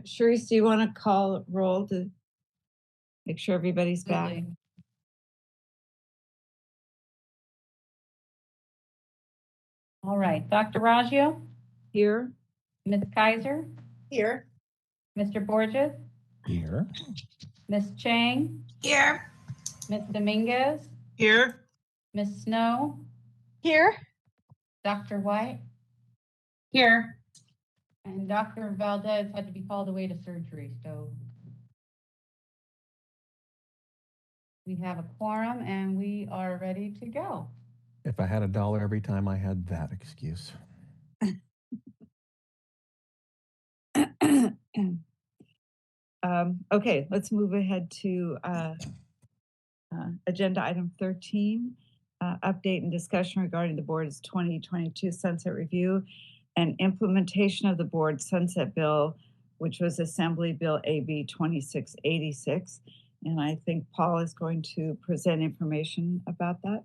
Sharice, do you want to call roll to make sure everybody's back? Absolutely. All right, Dr. Raggio, Here? Ms. Kaiser, Here. Mr. Borges, Here. Ms. Chang, Here. Ms. Dominguez, Here. Ms. Snow, Here. Dr. White, Here. and Dr. Valdez had to be called away to surgery, so we have a quorum and we are ready to go. If I had $1 every time I had that excuse. Okay, let's move ahead to agenda item 13, update and discussion regarding the board's 2022 sunset review and implementation of the board sunset bill, which was Assembly Bill AB 2686. And I think Paul is going to present information about that.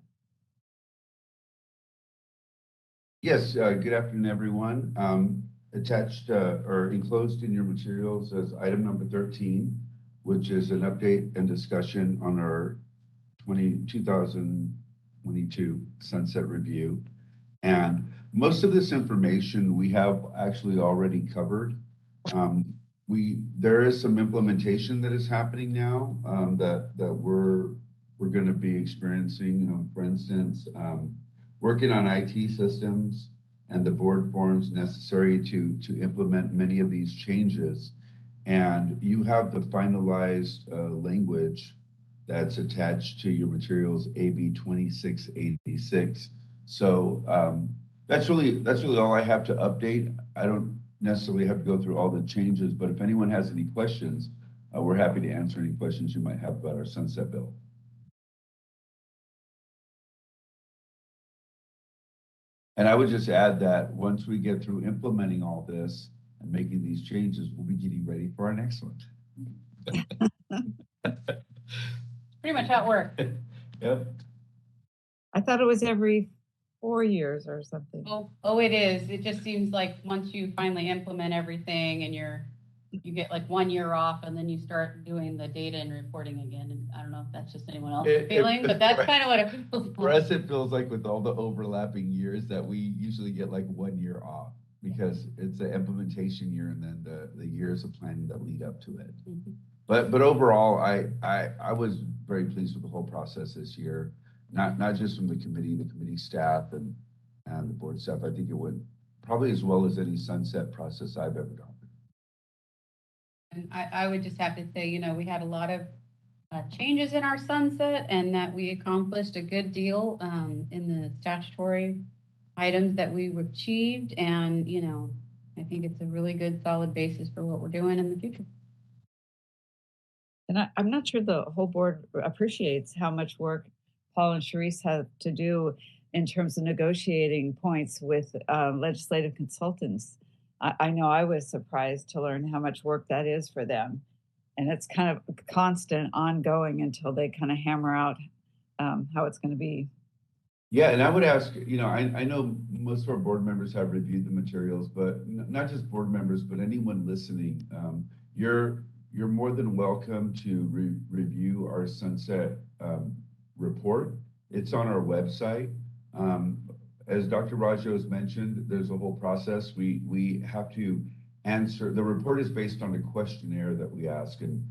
Yes, good afternoon, everyone. Attached or enclosed in your materials is item number 13, which is an update and discussion on our 2022 sunset review. And most of this information we have actually already covered. There is some implementation that is happening now that we're going to be experiencing. For instance, working on IT systems and the board forms necessary to implement many of these changes. And you have the finalized language that's attached to your materials, AB 2686. So that's really all I have to update. I don't necessarily have to go through all the changes, but if anyone has any questions, we're happy to answer any questions you might have about our sunset bill. And I would just add that once we get through implementing all this and making these changes, we'll be getting ready for our next one. Pretty much how it works. Yep. I thought it was every 4 years or something. Oh, it is. It just seems like once you finally implement everything and you get like 1 year off and then you start doing the data and reporting again. And I don't know if that's just anyone else's feeling, but that's kind of what it feels like. For us, it feels like with all the overlapping years that we usually get like 1 year off because it's the implementation year and then the years of planning that lead up to it. Mm-hmm. But overall, I was very pleased with the whole process this year, not just from the committee staff and the board staff. I think it went probably as well as any sunset process I've ever done. And I would just have to say, we had a lot of changes in our sunset and that we accomplished a good deal in the statutory items that we achieved. And, I think it's a really good solid basis for what we're doing in the future. And I'm not sure the whole board appreciates how much work Paul and Sharice have to do in terms of negotiating points with legislative consultants. I know I was surprised to learn how much work that is for them. And it's kind of constant, ongoing until they kind of hammer out how it's going to be. Yeah, and I would ask, I know most of our board members have reviewed the materials, but not just board members, but anyone listening, you're more than welcome to review our sunset report. It's on our website. As Dr. Raggio has mentioned, there's a whole process. We have to answer. The report is based on a questionnaire that we ask and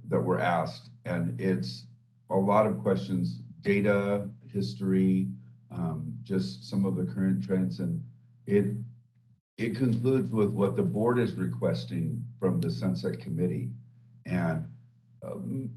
that we're asked, and it's a lot of questions, data, history, just some of the current trends, and it concludes with what the board is requesting from the Sunset Committee. And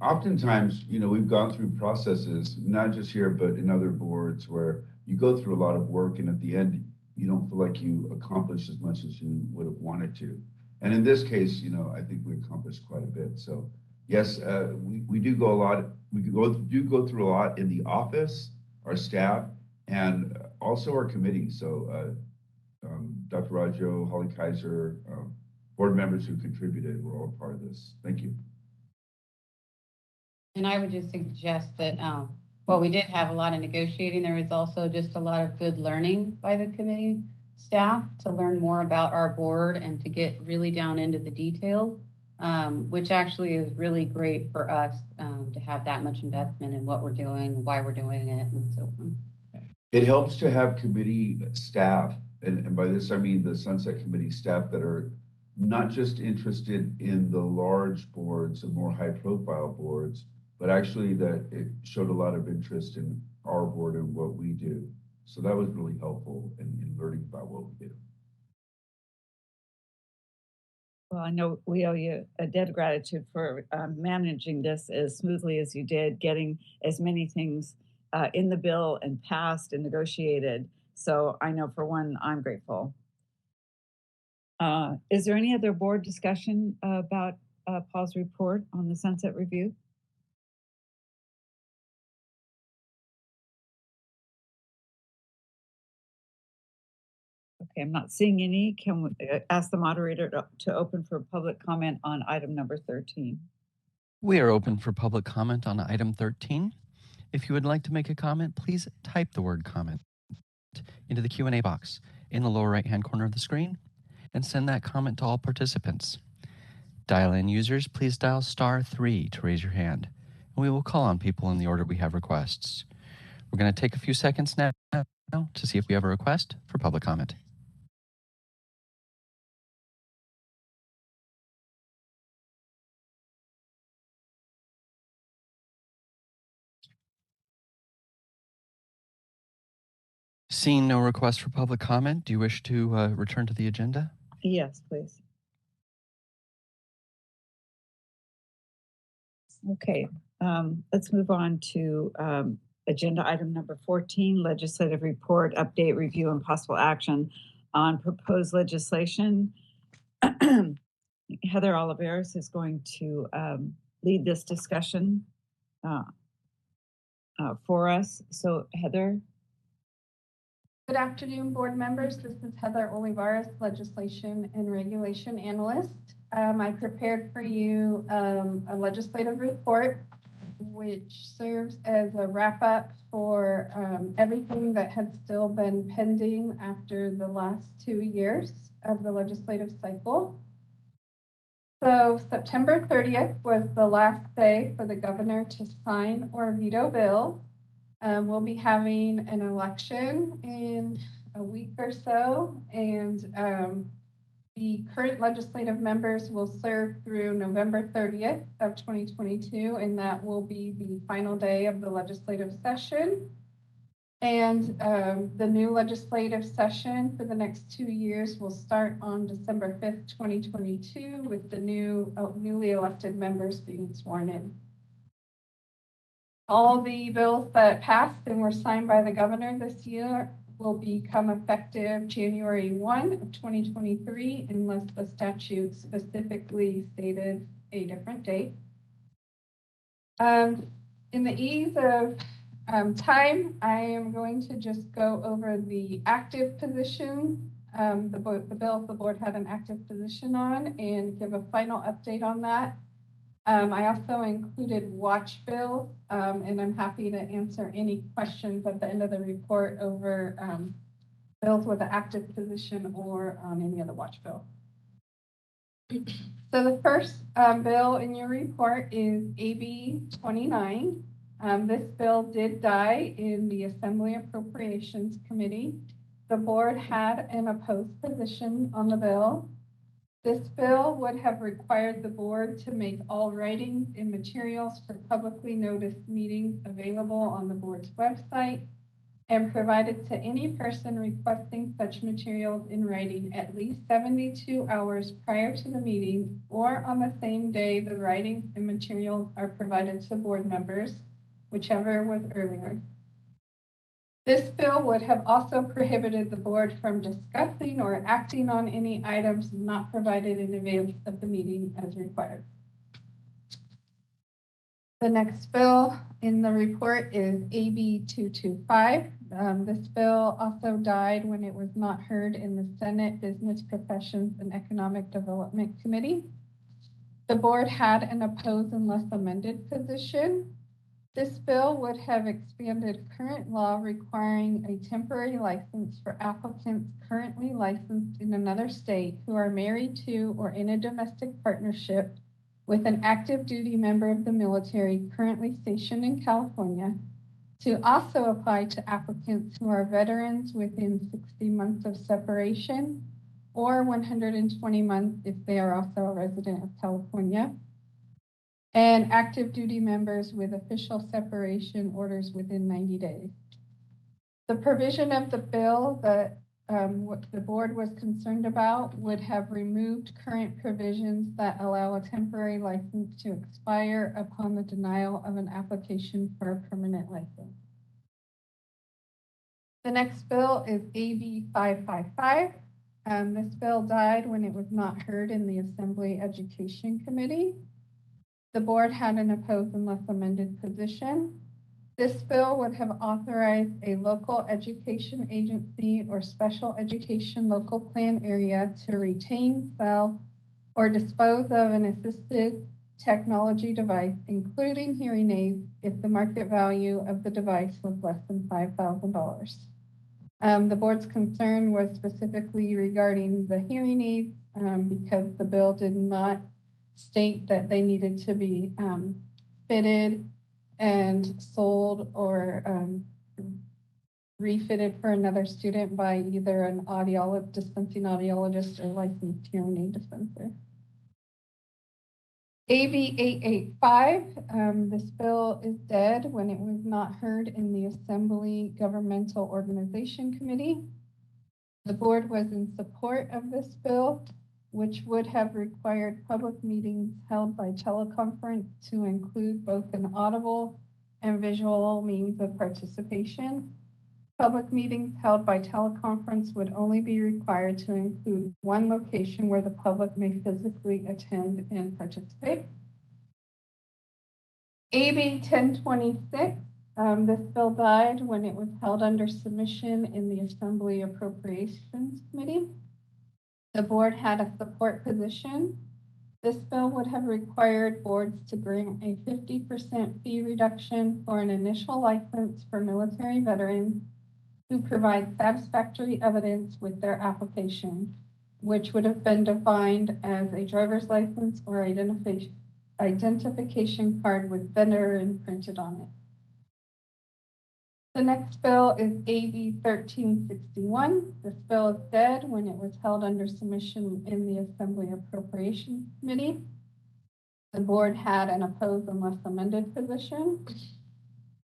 oftentimes, we've gone through processes, not just here, but in other boards where you go through a lot of work and at the end, you don't feel like you accomplished as much as you would have wanted to. And in this case, I think we accomplished quite a bit. So yes, we do go a lot. We do go through a lot in the office, our staff, and also our committee. So Dr. Raggio, Holly Kaiser, board members who contributed were all part of this. Thank you. And I would just suggest that while we did have a lot of negotiating, there was also just a lot of good learning by the committee staff to learn more about our board and to get really down into the details. which actually is really great for us to have that much investment in what we're doing, why we're doing it, and so on. It helps to have committee staff, and by this I mean the Sunset Committee staff that are not just interested in the large boards and more high-profile boards, but actually that it showed a lot of interest in our board and what we do. So that was really helpful in learning about what we do. Well, I know we owe you a debt of gratitude for managing this as smoothly as you did, getting as many things in the bill and passed and negotiated. So I know for one, I'm grateful. Is there any other board discussion about Paul's report on the Sunset Review? Okay, I'm not seeing any. Can we ask the moderator to open for public comment on item number 13? We are open for public comment on item 13. If you would like to make a comment, please type the word comment into the Q&A box in the lower right-hand corner of the screen and send that comment to all participants. Dial-in users, please dial *3 to raise your hand, and we will call on people in the order we have requests. We're going to take a few seconds now to see if we have a request for public comment. Seeing no request for public comment, do you wish to return to the agenda? Yes, please. Okay, let's move on to agenda item number 14, legislative report, update, review, and possible action on proposed legislation. Heather Oliveros is going to lead this discussion for us. So Heather. Good afternoon, board members. This is Heather Olivares, Legislation and Regulation Analyst. I prepared for you a legislative report, which serves as a wrap-up for everything that had still been pending after the last 2 years of the legislative cycle. So September 30th was the last day for the governor to sign or veto bill. We'll be having an election in a week or so, and the current legislative members will serve through November 30th of 2022, and that will be the final day of the legislative session. And the new legislative session for the next 2 years will start on December 5th, 2022, with the newly elected members being sworn in. All the bills that passed and were signed by the governor this year will become effective January 1 of 2023, unless the statute specifically stated a different date. In the ease of time, I am going to just go over the active position, the bills the board had an active position on, and give a final update on that. I also included watch bills, and I'm happy to answer any questions at the end of the report over bills with an active position or on any other watch bill. So the first bill in your report is AB 29. This bill did die in the Assembly Appropriations Committee. The board had an opposed position on the bill. This bill would have required the board to make all writings and materials for publicly noticed meetings available on the board's website and provided to any person requesting such materials in writing at least 72 hours prior to the meeting or on the same day the writings and materials are provided to board members, whichever was earlier. This bill would have also prohibited the board from discussing or acting on any items not provided in advance of the meeting as required. The next bill in the report is AB 225. This bill also died when it was not heard in the Senate Business Professions and Economic Development Committee. The board had an opposed unless amended position. This bill would have expanded current law requiring a temporary license for applicants currently licensed in another state who are married to or in a domestic partnership with an active duty member of the military currently stationed in California to also apply to applicants who are veterans within 60 months of separation or 120 months if they are also a resident of California, and active duty members with official separation orders within 90 days. The provision of the bill that what the board was concerned about would have removed current provisions that allow a temporary license to expire upon the denial of an application for a permanent license. The next bill is AB 555. This bill died when it was not heard in the Assembly Education Committee. The board had an opposed unless amended position. This bill would have authorized a local education agency or special education local plan area to retain, sell, or dispose of an assisted technology device, including hearing aids, if the market value of the device was less than $5,000. The board's concern was specifically regarding the hearing aids because the bill did not state that they needed to be fitted and sold or refitted for another student by either an dispensing audiologist or licensed hearing aid dispenser. AB 885, this bill is dead when it was not heard in the Assembly Governmental Organization Committee. The board was in support of this bill, which would have required public meetings held by teleconference to include both an audible and visual means of participation. Public meetings held by teleconference would only be required to include one location where the public may physically attend and participate. AB 1026, this bill died when it was held under submission in the Assembly Appropriations Committee. The board had a support position. This bill would have required boards to grant a 50% fee reduction for an initial license for military veterans who provide satisfactory evidence with their application, which would have been defined as a driver's license or identification card with vendor imprinted on it. The next bill is AB 1361. This bill is dead when it was held under submission in the Assembly Appropriations Committee. The board had an opposed unless amended position.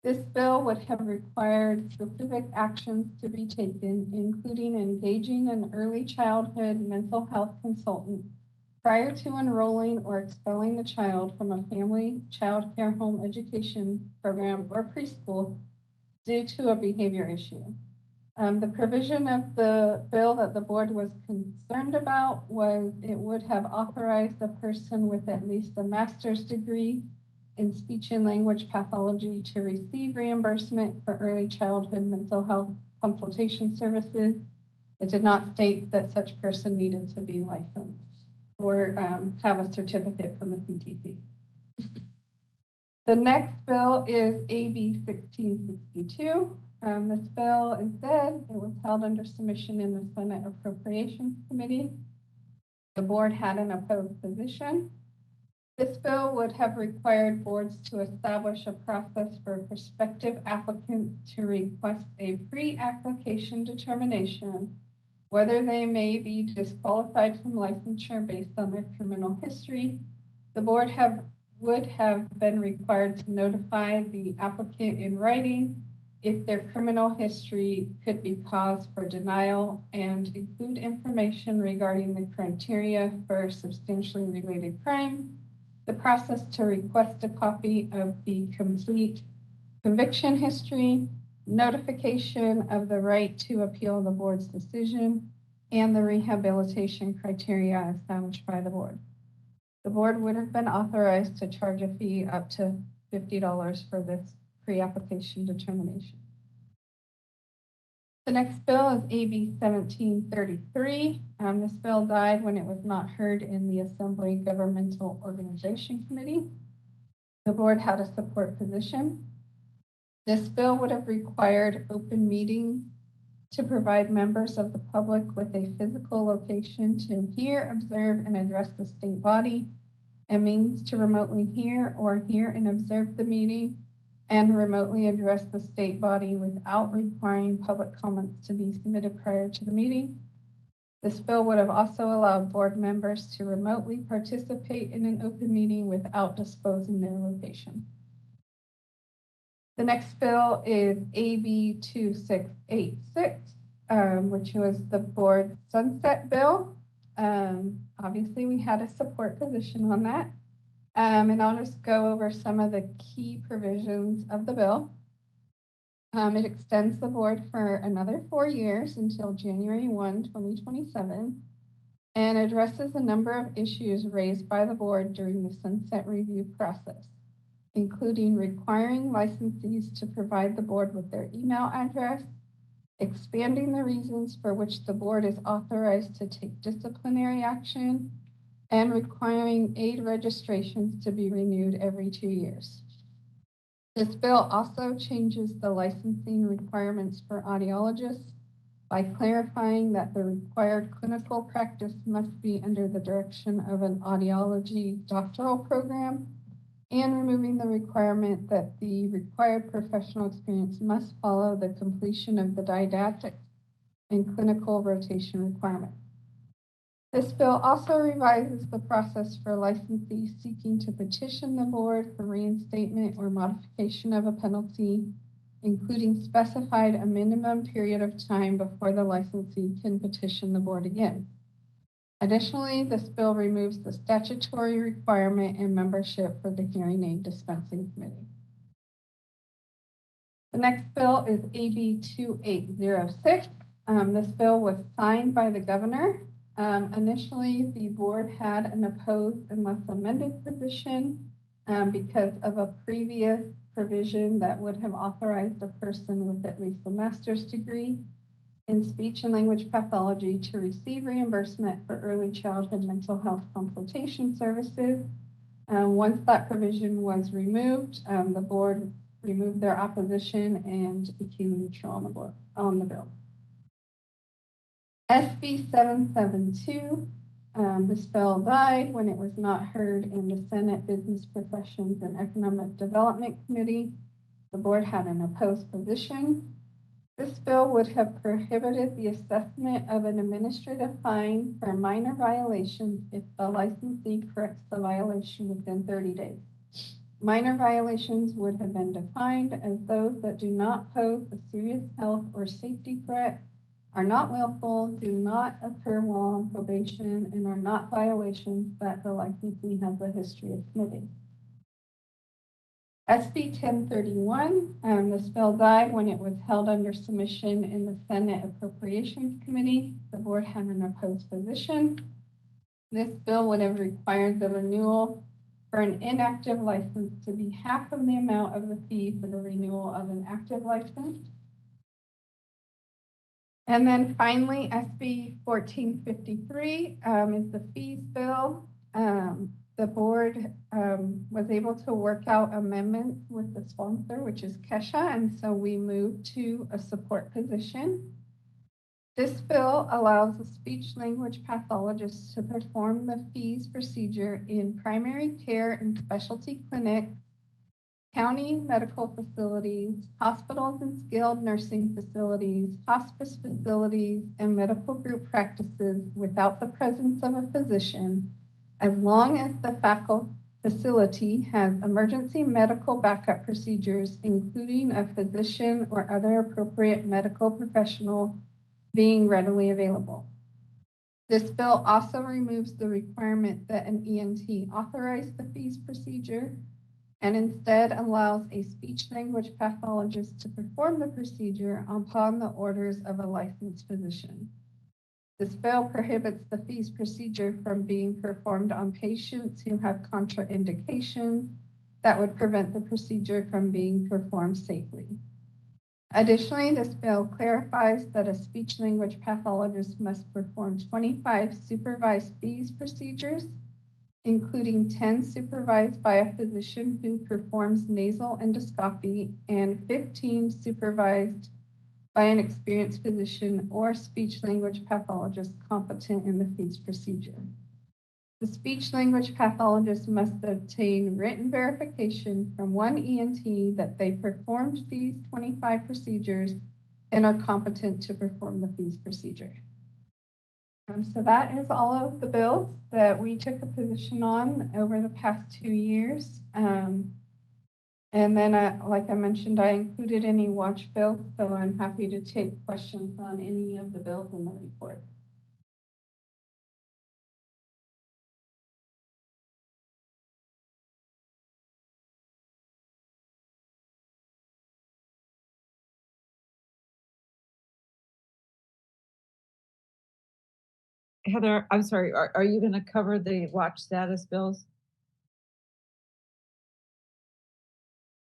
This bill would have required specific actions to be taken, including engaging an early childhood mental health consultant prior to enrolling or expelling the child from a family child care home education program or preschool due to a behavior issue. The provision of the bill that the board was concerned about was it would have authorized a person with at least a master's degree in speech and language pathology to receive reimbursement for early childhood mental health consultation services. It did not state that such person needed to be licensed or have a certificate from the CTC. The next bill is AB 1662. This bill is dead. It was held under submission in the Senate Appropriations Committee. The board had an opposed position. This bill would have required boards to establish a process for prospective applicants to request a pre-application determination whether they may be disqualified from licensure based on their criminal history. The board would have been required to notify the applicant in writing if their criminal history could be cause for denial and include information regarding the criteria for substantially related crime, the process to request a copy of the complete conviction history, notification of the right to appeal the board's decision, and the rehabilitation criteria established by the board. The board would have been authorized to charge a fee up to $50 for this pre-application determination. The next bill is AB 1733. This bill died when it was not heard in the Assembly Governmental Organization Committee. The board had a support position. This bill would have required open meetings to provide members of the public with a physical location to hear, observe, and address the state body and means to remotely hear and observe the meeting and remotely address the state body without requiring public comments to be submitted prior to the meeting. This bill would have also allowed board members to remotely participate in an open meeting without disclosing their location. The next bill is AB 2686, which was the board sunset bill. Obviously, we had a support position on that. And I'll just go over some of the key provisions of the bill. It extends the board for another 4 years until January 1, 2027, and addresses a number of issues raised by the board during the sunset review process, including requiring licensees to provide the board with their email address, expanding the reasons for which the board is authorized to take disciplinary action, and requiring aid registrations to be renewed every 2 years. This bill also changes the licensing requirements for audiologists by clarifying that the required clinical practice must be under the direction of an audiology doctoral program, and removing the requirement that the required professional experience must follow the completion of the didactic and clinical rotation requirements. This bill also revises the process for licensees seeking to petition the board for reinstatement or modification of a penalty, including specified a minimum period of time before the licensee can petition the board again. Additionally, this bill removes the statutory requirement and membership for the hearing aid dispensing committee. The next bill is AB 2806. This bill was signed by the governor. Initially, the board had an opposed unless amended position because of a previous provision that would have authorized a person with at least a master's degree in speech and language pathology to receive reimbursement for early childhood mental health consultation services. Once that provision was removed, the board removed their opposition and became neutral on the bill. SB 772, this bill died when it was not heard in the Senate Business Professions and Economic Development Committee. The board had an opposed position. This bill would have prohibited the assessment of an administrative fine for minor violations if the licensee corrects the violation within 30 days. Minor violations would have been defined as those that do not pose a serious health or safety threat, are not willful, do not occur while on probation, and are not violations that the licensee has a history of committing. SB 1031, this bill died when it was held under submission in the Senate Appropriations Committee. The board had an opposed position. This bill would have required the renewal for an inactive license to be half of the amount of the fee for the renewal of an active license. And then finally, SB 1453 is the fees bill. The board was able to work out amendments with the sponsor, which is Kesha, and so we moved to a support position. This bill allows a speech language pathologist to perform the fees procedure in primary care and specialty clinics, county medical facilities, hospitals and skilled nursing facilities, hospice facilities, and medical group practices without the presence of a physician, as long as the facility has emergency medical backup procedures, including a physician or other appropriate medical professional being readily available. This bill also removes the requirement that an ENT authorize the fees procedure and instead allows a speech language pathologist to perform the procedure upon the orders of a licensed physician. This bill prohibits the fees procedure from being performed on patients who have contraindications that would prevent the procedure from being performed safely. Additionally, this bill clarifies that a speech language pathologist must perform 25 supervised fees procedures, including 10 supervised by a physician who performs nasal endoscopy and 15 supervised by an experienced physician or speech language pathologist competent in the fees procedure. The speech language pathologist must obtain written verification from one ENT that they performed these 25 procedures and are competent to perform these procedures. So that is all of the bills that we took a position on over the past 2 years. And then, like I mentioned, I included any watch bills, so I'm happy to take questions on any of the bills in the report. Heather, I'm sorry, are you going to cover the watch status bills?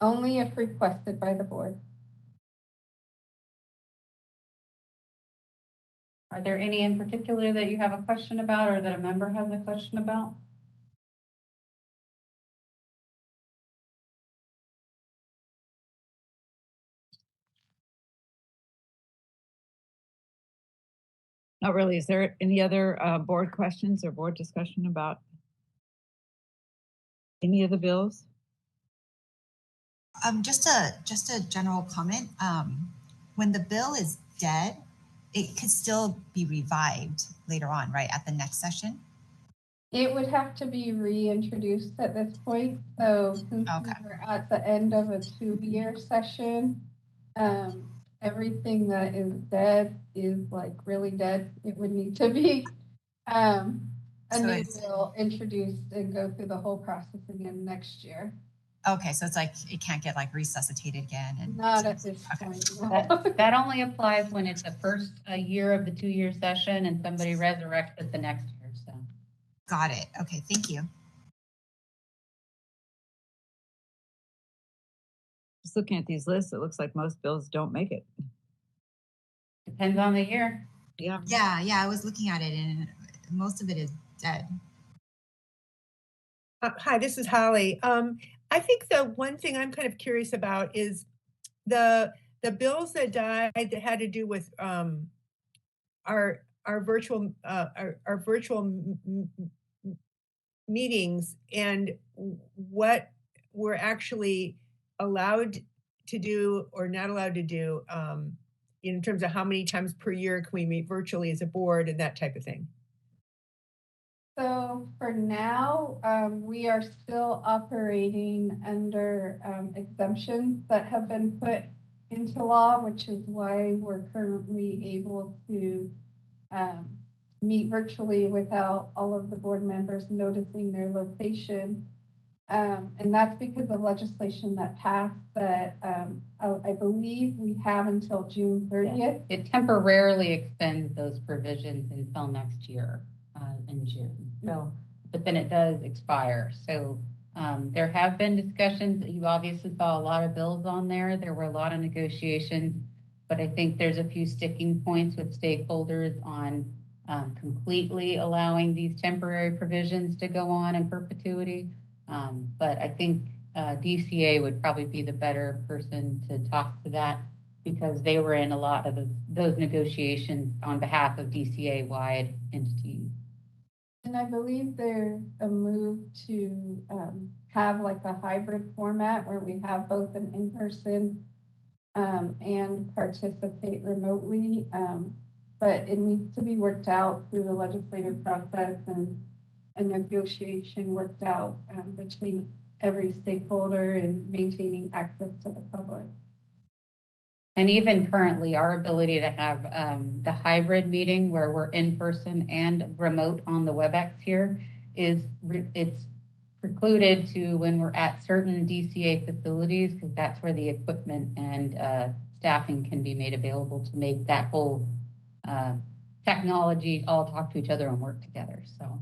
Only if requested by the board. Are there any in particular that you have a question about or that a member has a question about? Not really. Is there any other board questions or board discussion about any of the bills? Just a general comment. When the bill is dead, it could still be revived later on, right, at the next session? It would have to be reintroduced at this point. So since we're at the end of a 2-year session, everything that is dead is like really dead. It would need to be a new bill introduced and go through the whole process again next year. Okay, so it's like it can't get like resuscitated again. And not at this point. No. That only applies when it's the first year of the 2-year session and somebody resurrects it the next year. So. Got it. Okay, thank you. Just looking at these lists, it looks like most bills don't make it. Depends on the year. Yeah. Yeah, I was looking at it and most of it is dead. Hi, this is Holly. I think the one thing I'm kind of curious about is the bills that died that had to do with our virtual meetings and what we're actually allowed to do or not allowed to do in terms of how many times per year can we meet virtually as a board and that type of thing. So for now, we are still operating under exemptions that have been put into law, which is why we're currently able to meet virtually without all of the board members noticing their location. And that's because of legislation that passed that I believe we have until June 30th. Yeah. It temporarily extends those provisions until next year. In June. So, but then it does expire. So there have been discussions. You obviously saw a lot of bills on there. There were a lot of negotiations, but I think there's a few sticking points with stakeholders on completely allowing these temporary provisions to go on in perpetuity. But I think DCA would probably be the better person to talk to that because they were in a lot of those negotiations on behalf of DCA-wide entities. And I believe there's a move to have like a hybrid format where we have both an in-person and participate remotely. But it needs to be worked out through the legislative process and a negotiation worked out between every stakeholder and maintaining access to the public. And even currently, our ability to have the hybrid meeting where we're in person and remote on the WebEx here it's precluded to when we're at certain DCA facilities because that's where the equipment and staffing can be made available to make that whole technology all talk to each other and work together. So.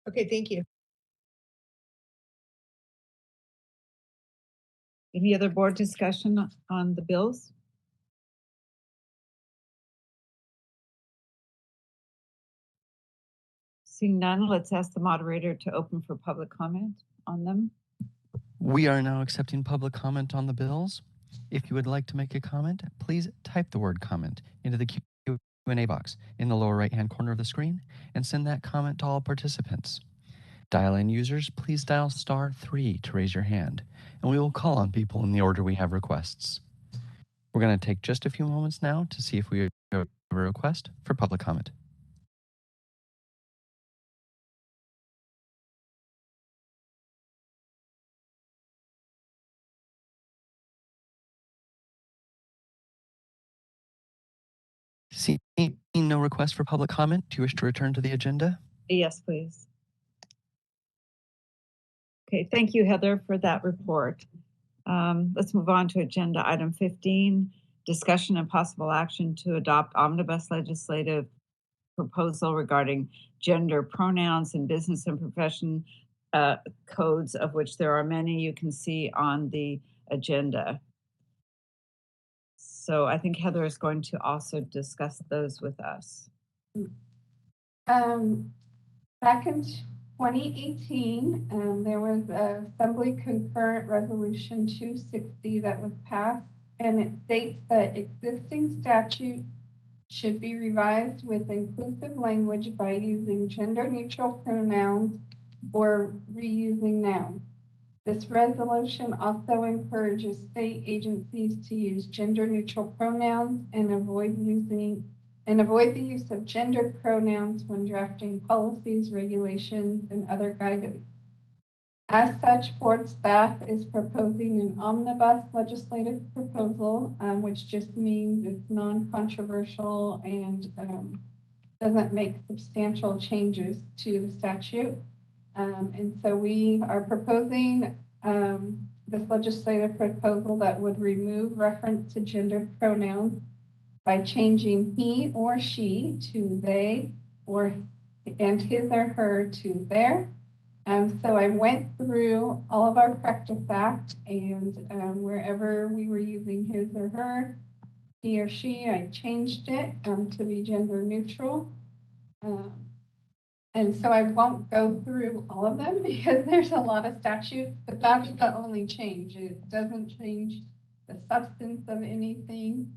Okay, thank you. Any other board discussion on the bills? Seeing none, let's ask the moderator to open for public comment on them. We are now accepting public comment on the bills. If you would like to make a comment, please type the word comment into the Q&A box in the lower right-hand corner of the screen and send that comment to all participants. Dial-in users, please dial *3 to raise your hand, and we will call on people in the order we have requests. We're going to take just a few moments now to see if we have a request for public comment. Seeing no request for public comment, do you wish to return to the agenda? Yes, please. Okay, thank you, Heather, for that report. Let's move on to agenda item 15, discussion and possible action to adopt omnibus legislative proposal regarding gender pronouns in business and profession codes, of which there are many you can see on the agenda. So I think Heather is going to also discuss those with us. Back in 2018, there was Assembly Concurrent Resolution 260 that was passed, and it states that existing statute should be revised with inclusive language by using gender-neutral pronouns or reusing nouns. This resolution also encourages state agencies to use gender-neutral pronouns and avoid the use of gender pronouns when drafting policies, regulations, and other guidance. As such, board staff is proposing an omnibus legislative proposal, which just means it's non-controversial and doesn't make substantial changes to the statute. And so we are proposing this legislative proposal that would remove reference to gender pronouns by changing he or she to they, and his or her to their. So I went through all of our practice act, and wherever we were using his or her, he or she, I changed it to be gender neutral. And so I won't go through all of them because there's a lot of statutes, but that's the only change. It doesn't change the substance of anything.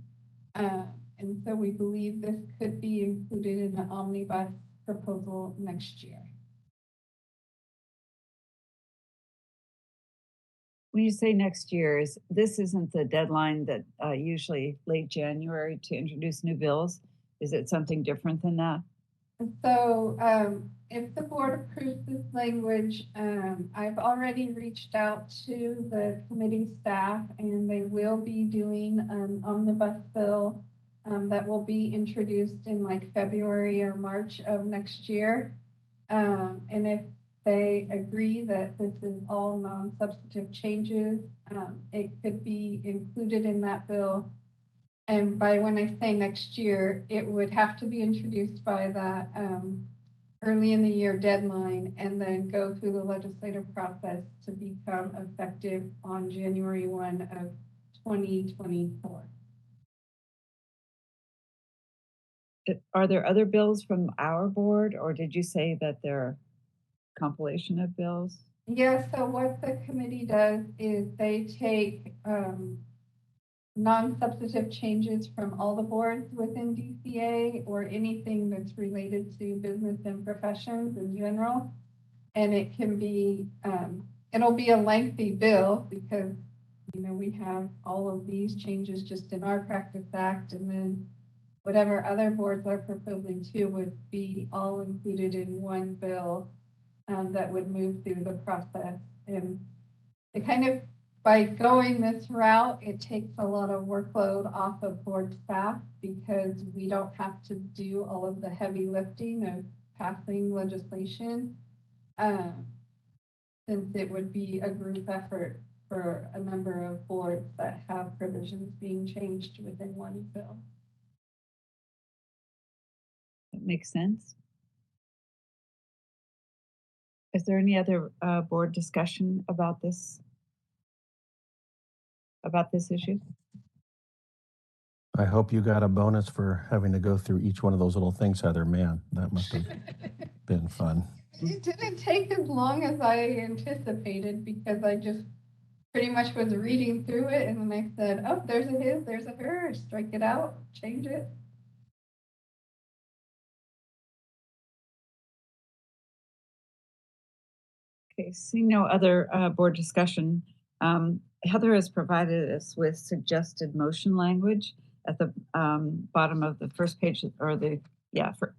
And so we believe this could be included in the omnibus proposal next year. When you say next year, this isn't the deadline that usually late January to introduce new bills? Is it something different than that? So if the board approves this language, I've already reached out to the committee staff, and they will be doing an omnibus bill that will be introduced in like February or March of next year. And if they agree that this is all non-substantive changes, it could be included in that bill. And by when I say next year, it would have to be introduced by that early in the year deadline and then go through the legislative process to become effective on January 1 of 2024. Are there other bills from our board, or did you say that they're a compilation of bills? Yeah, so what the committee does is they take non-substantive changes from all the boards within DCA or anything that's related to business and professions in general. And it can be, it'll be a lengthy bill because, you know, we have all of these changes just in our practice act, and then whatever other boards are proposing too would be all included in one bill that would move through the process. And it kind of, by going this route, it takes a lot of workload off of board staff because we don't have to do all of the heavy lifting of passing legislation, since it would be a group effort for a number of boards that have provisions being changed within one bill. That makes sense. Is there any other board discussion about this issue? I hope you got a bonus for having to go through each one of those little things, Heather. Man, that must have been fun. It didn't take as long as I anticipated because I just pretty much was reading through it, and then I said, oh, there's a his, there's a her, strike it out, change it. Okay, seeing no other board discussion, Heather has provided us with suggested motion language at the bottom of the first page, or the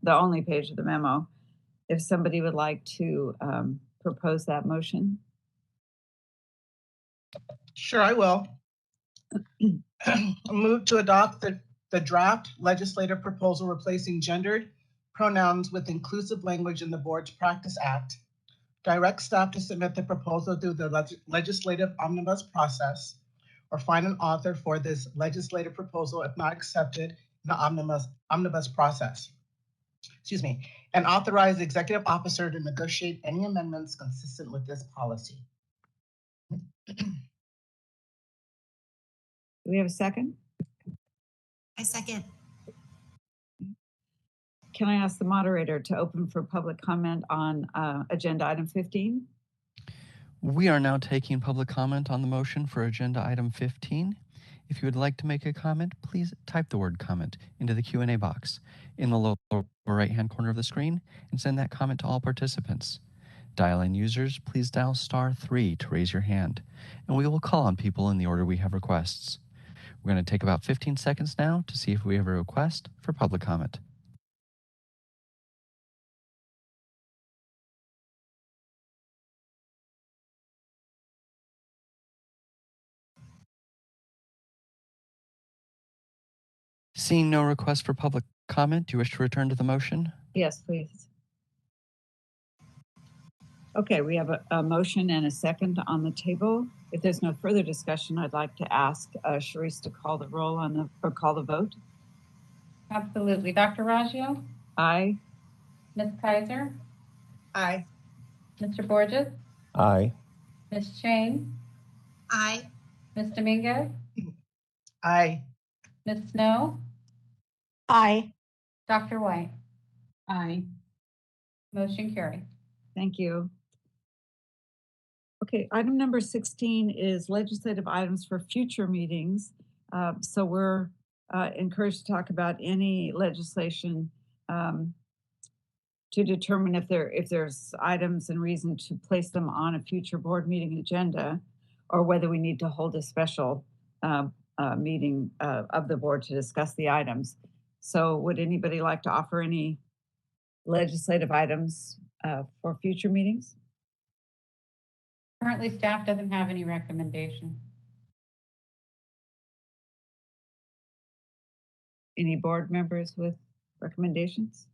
only page of the memo. If somebody would like to propose that motion. Sure, I will. Move to adopt the draft legislative proposal replacing gendered pronouns with inclusive language in the Board's Practice Act. Direct staff to submit the proposal through the legislative omnibus process, or find an author for this legislative proposal if not accepted in the omnibus process. Excuse me, and authorize the executive officer to negotiate any amendments consistent with this policy. Do we have a second? I second. Can I ask the moderator to open for public comment on agenda item 15? We are now taking public comment on the motion for agenda item 15. If you would like to make a comment, please type the word comment into the Q&A box in the lower right-hand corner of the screen and send that comment to all participants. Dial-in users, please dial *3 to raise your hand, and we will call on people in the order we have requests. We're going to take about 15 seconds now to see if we have a request for public comment. Seeing no request for public comment, do you wish to return to the motion? Yes, please. Okay, we have a motion and a second on the table. If there's no further discussion, I'd like to ask Sharice to call the roll or call the vote. Absolutely. Dr. Raggio? Aye. Ms. Kaiser? Aye. Mr. Borges? Aye. Ms. Chang? Aye. Ms. Dominguez? Aye. Ms. Snow? Aye. Dr. White? Aye. Motion carried. Thank you. Okay, item number 16 is legislative items for future meetings. So we're encouraged to talk about any legislation to determine if there's items and reason to place them on a future board meeting agenda, or whether we need to hold a special meeting of the board to discuss the items. So would anybody like to offer any legislative items for future meetings? Currently, staff doesn't have any recommendation. Any board members with recommendations?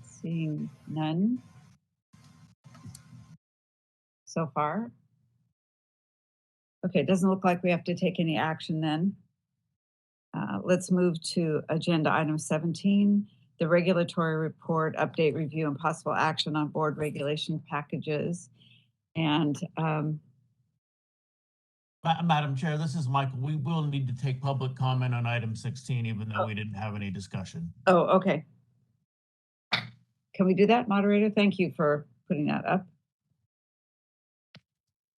Seeing none so far. Okay, it doesn't look like we have to take any action then. Let's move to agenda item 17, the regulatory report, update, review, and possible action on board regulation packages. And Madam Chair, this is Michael. We will need to take public comment on item 16, even though we didn't have any discussion. oh, okay. Can we do that, moderator? Thank you for putting that up.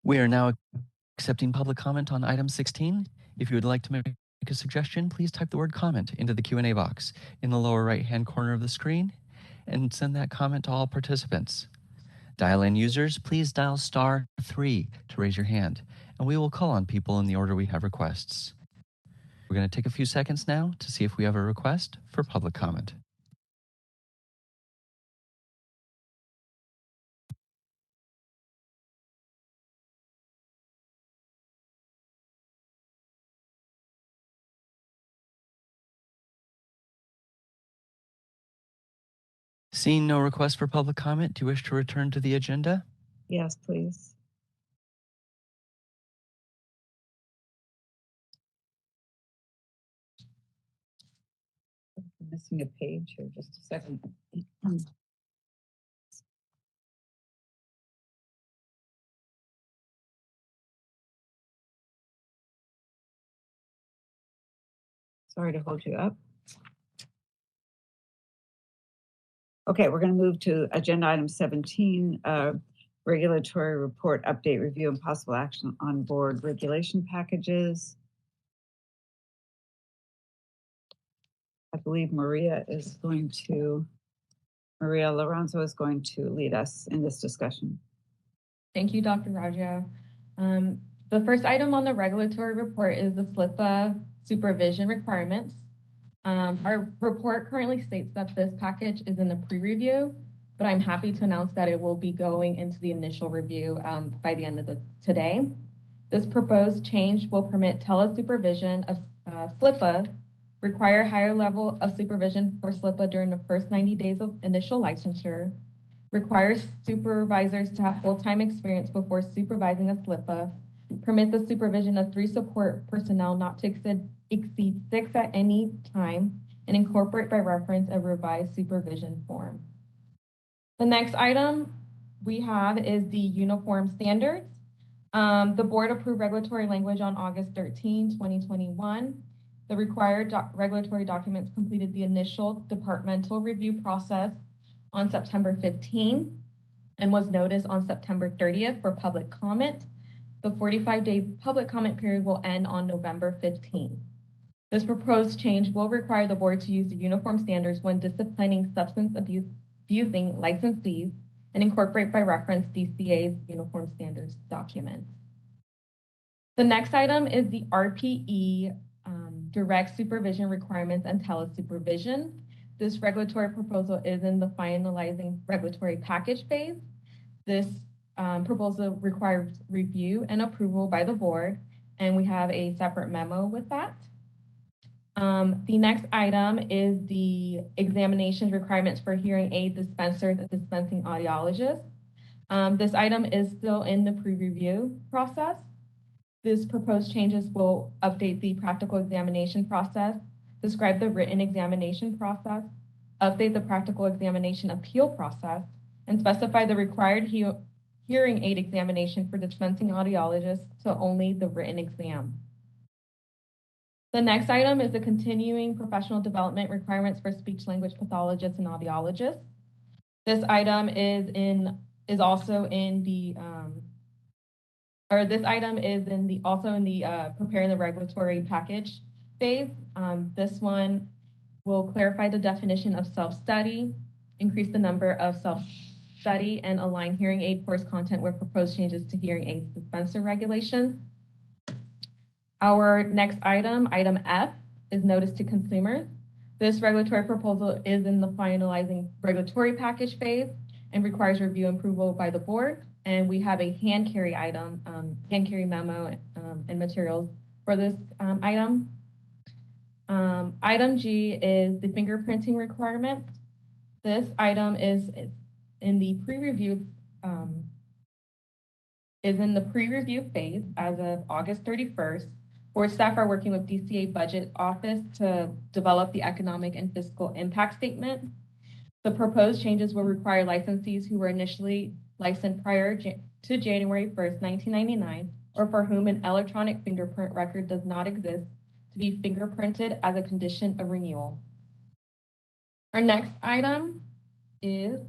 We are now accepting public comment on item 16. If you would like to make a suggestion, please type the word comment into the Q&A box in the lower right-hand corner of the screen and send that comment to all participants. Dial-in users, please dial *3 to raise your hand, and we will call on people in the order we have requests. We're going to take a few seconds now to see if we have a request for public comment. Seeing no request for public comment, do you wish to return to the agenda? Yes, please. I'm missing a page here, just a second. Sorry to hold you up. Okay, we're going to move to agenda item 17, regulatory report, update, review, and possible action on board regulation packages. I believe Maria Lorenzo is going to lead us in this discussion. Thank you, Dr. Raggio. The first item on the regulatory report is the SLIPA supervision requirements. Our report currently states that this package is in the pre-review, but I'm happy to announce that it will be going into the initial review by the end of today. This proposed change will permit telesupervision of SLIPA, require higher level of supervision for SLIPA during the first 90 days of initial licensure, requires supervisors to have full-time experience before supervising a SLIPA, permit the supervision of 3 support personnel not to exceed 6 at any time, and incorporate by reference a revised supervision form. The next item we have is the uniform standards. The board approved regulatory language on August 13, 2021. The required regulatory documents completed the initial departmental review process on September 15 and was noticed on September 30th for public comment. The 45-day public comment period will end on November 15. This proposed change will require the board to use the uniform standards when disciplining substance abusing licensees and incorporate by reference DCA's uniform standards document. The next item is the RPE direct supervision requirements and telesupervision. This regulatory proposal is in the finalizing regulatory package phase. This proposal requires review and approval by the board, and we have a separate memo with that. The next item is the examination requirements for hearing aid dispensers and dispensing audiologists. This item is still in the pre-review process. This proposed changes will update the practical examination process, describe the written examination process, update the practical examination appeal process, and specify the required hearing aid examination for dispensing audiologists to only the written exam. The next item is the continuing professional development requirements for speech language pathologists and audiologists. This item is also in the preparing the regulatory package phase. This one will clarify the definition of self-study, increase the number of self-study, and align hearing aid course content with proposed changes to hearing aid dispenser regulations. Our next item, item F, is notice to consumers. This regulatory proposal is in the finalizing regulatory package phase and requires review and approval by the board. And we have a hand carry item, hand carry memo and materials for this item. Item G is the fingerprinting requirement. This item is in the pre-review phase as of August 31st. Board staff are working with DCA Budget Office to develop the economic and fiscal impact statement. The proposed changes will require licensees who were initially licensed prior to January 1st, 1999, or for whom an electronic fingerprint record does not exist, to be fingerprinted as a condition of renewal. Our next item is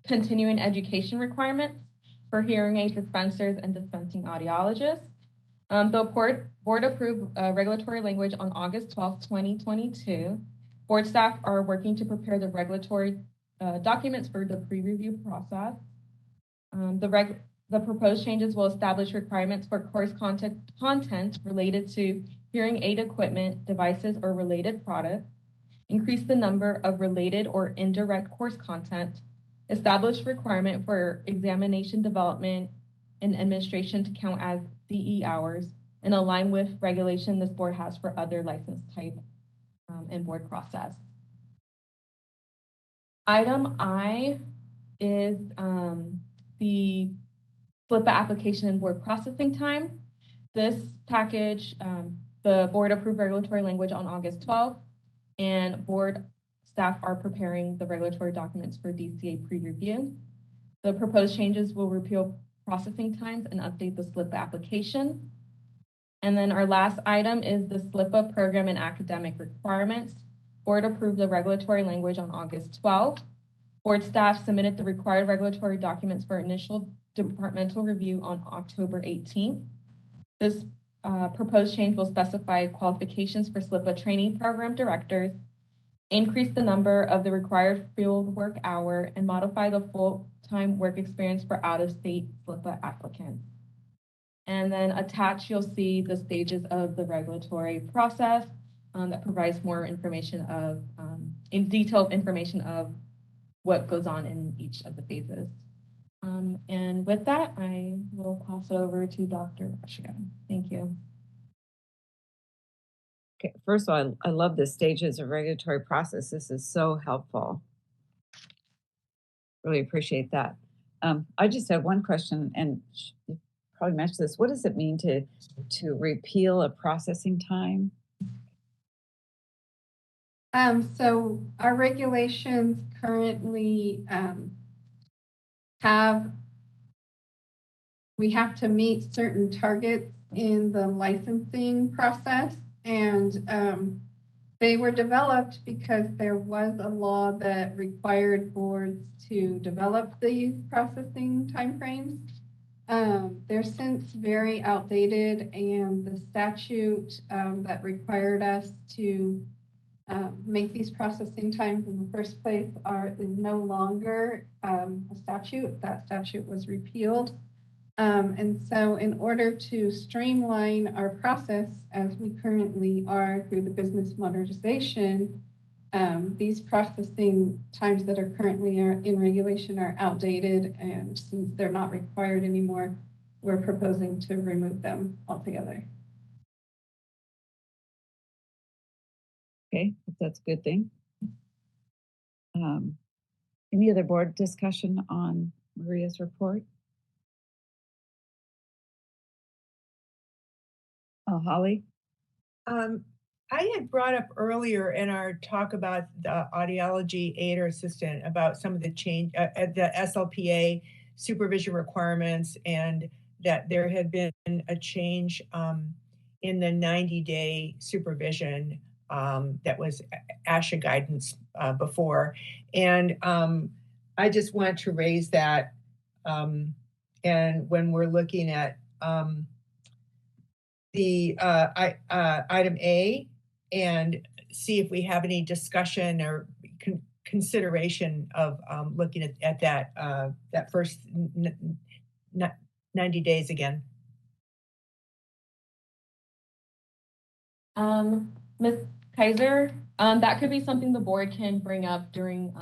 continuing education requirements for hearing aid dispensers and dispensing audiologists. The board approved regulatory language on August 12, 2022. Board staff are working to prepare the regulatory documents for the pre-review process. The proposed changes will establish requirements for course content related to hearing aid equipment, devices, or related products, increase the number of related or indirect course content, establish requirement for examination development and administration to count as CE hours, and align with regulation this board has for other license type and board process. Item I is the SLIPA application and board processing time. This package, the board approved regulatory language on August 12th, and board staff are preparing the regulatory documents for DCA pre-review. The proposed changes will repeal processing times and update the SLIPA application. And then our last item is the SLIPA program and academic requirements. Board approved the regulatory language on August 12th. Board staff submitted the required regulatory documents for initial departmental review on October 18th. This proposed change will specify qualifications for SLIPA training program directors, increase the number of the required field work hour, and modify the full-time work experience for out-of-state SLIPA applicants. And then attached, you'll see the stages of the regulatory process that provides more information of, in detailed information of what goes on in each of the phases. And with that, I will pass it over to Dr. Rashia. Thank you. Okay, first of all, I love the stages of regulatory process. This is so helpful. Really appreciate that. I just have one question, and you probably mentioned this. What does it mean to repeal a processing time? So our regulations currently we have to meet certain targets in the licensing process, and they were developed because there was a law that required boards to develop these processing timeframes. They're since very outdated, and the statute that required us to make these processing times in the first place is no longer a statute. That statute was repealed. And so in order to streamline our process as we currently are through the business modernization, these processing times that are currently in regulation are outdated, and since they're not required anymore, we're proposing to remove them altogether. Okay, that's a good thing. Any other board discussion on Maria's report? Oh, Holly? I had brought up earlier in our talk about the audiology aid or assistant about some of the change, the SLPA supervision requirements, and that there had been a change in the 90-day supervision that was ASHA guidance before. And I just want to raise that. And when we're looking at the item A, and see if we have any discussion or consideration of looking at that first 90 days again. Ms. Kaiser, that could be something the board can bring up during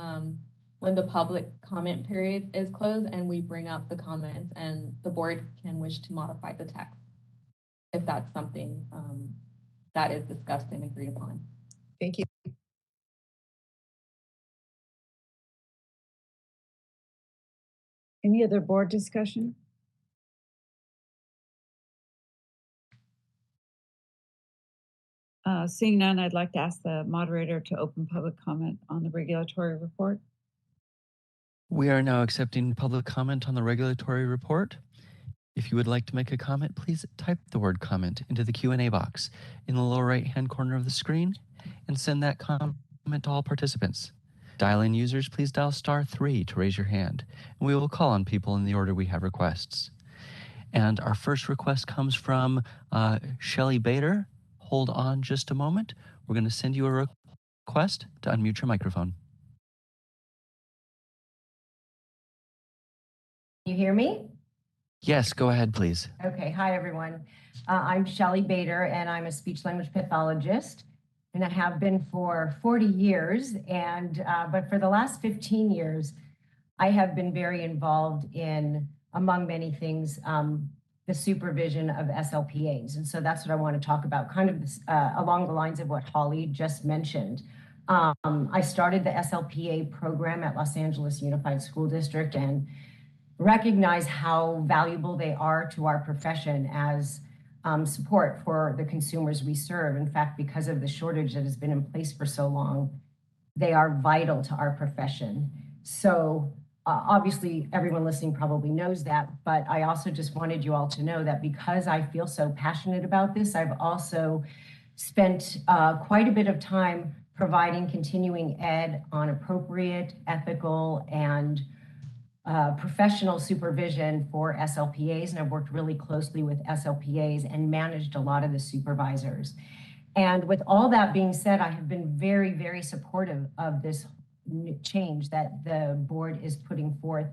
when the public comment period is closed and we bring up the comments, and the board can wish to modify the text if that's something that is discussed and agreed upon. Thank you. Any other board discussion? Seeing none, I'd like to ask the moderator to open public comment on the regulatory report. We are now accepting public comment on the regulatory report. If you would like to make a comment, please type the word comment into the Q&A box in the lower right-hand corner of the screen and send that comment to all participants. Dial-in users, please dial *3 to raise your hand, and we will call on people in the order we have requests. And our first request comes from Shelley Bader. Hold on just a moment. We're going to send you a request to unmute your microphone. You hear me? Yes, go ahead, please. Okay, hi everyone. I'm Shelley Bader, and I'm a speech-language pathologist, and I have been for 40 years. And but for the last 15 years, I have been very involved in, among many things, the supervision of SLPAs. And so that's what I want to talk about, kind of along the lines of what Holly just mentioned. I started the SLPA program at Los Angeles Unified School District and recognize how valuable they are to our profession as support for the consumers we serve. In fact, because of the shortage that has been in place for so long, they are vital to our profession. So obviously, everyone listening probably knows that, but I also just wanted you all to know that because I feel so passionate about this, I've also spent quite a bit of time providing continuing ed on appropriate, ethical, and professional supervision for SLPAs, and I've worked really closely with SLPAs and managed a lot of the supervisors. And with all that being said, I have been very, very supportive of this change that the board is putting forth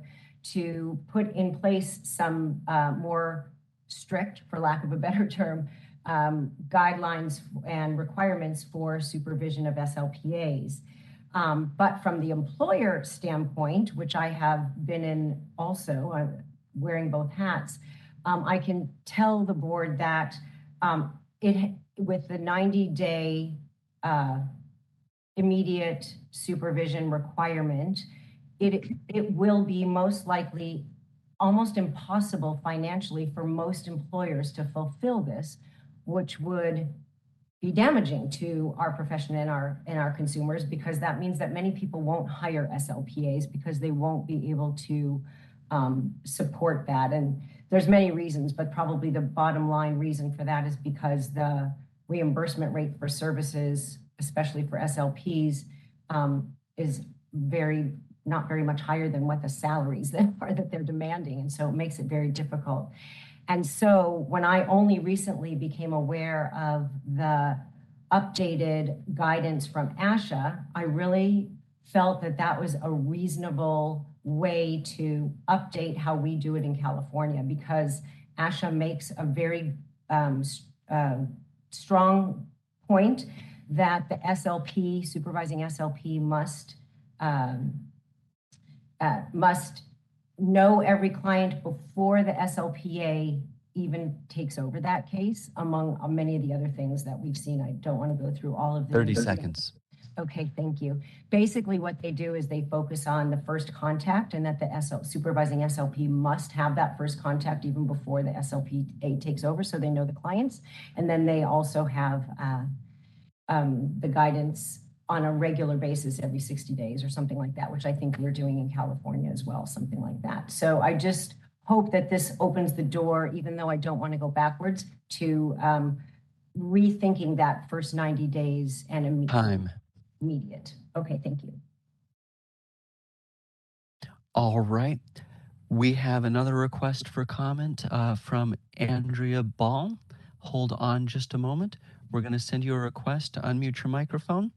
to put in place some more strict, for lack of a better term, guidelines and requirements for supervision of SLPAs. But from the employer standpoint, which I have been in also, I'm wearing both hats, I can tell the board that with the 90-day immediate supervision requirement, it will be most likely almost impossible financially for most employers to fulfill this, which would be damaging to our profession and our consumers, because that means that many people won't hire SLPAs because they won't be able to support that. And there's many reasons, but probably the bottom line reason for that is because the reimbursement rate for services, especially for SLPs, is not very much higher than what the salaries that they're demanding. And so it makes it very difficult. And so when I only recently became aware of the updated guidance from ASHA, I really felt that that was a reasonable way to update how we do it in California, because ASHA makes a very strong point that the SLP, supervising SLP, must know every client before the SLPA even takes over that case, among many of the other things that we've seen. I don't want to go through all of them. 30 seconds. Okay, thank you. Basically, what they do is they focus on the first contact, and that the supervising SLP must have that first contact even before the SLPA takes over, so they know the clients. And then they also have the guidance on a regular basis every 60 days or something like that, which I think we're doing in California as well, something like that. So I just hope that this opens the door, even though I don't want to go backwards, to rethinking that first 90 days and immediate. Okay, thank you. All right. We have another request for comment from Andrea Ball. Hold on just a moment. We're going to send you a request to unmute your microphone,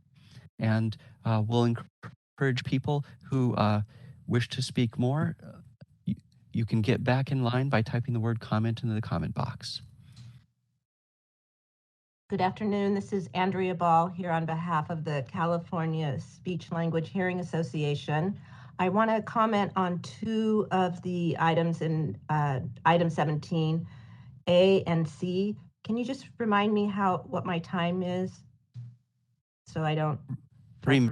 and we'll encourage people who wish to speak more. You can get back in line by typing the word comment into the comment box. Good afternoon. This is Andrea Ball here on behalf of the California Speech Language Hearing Association. I want to comment on two of the items in item 17, A and C. Can you just remind me what my time is, so I don't? 3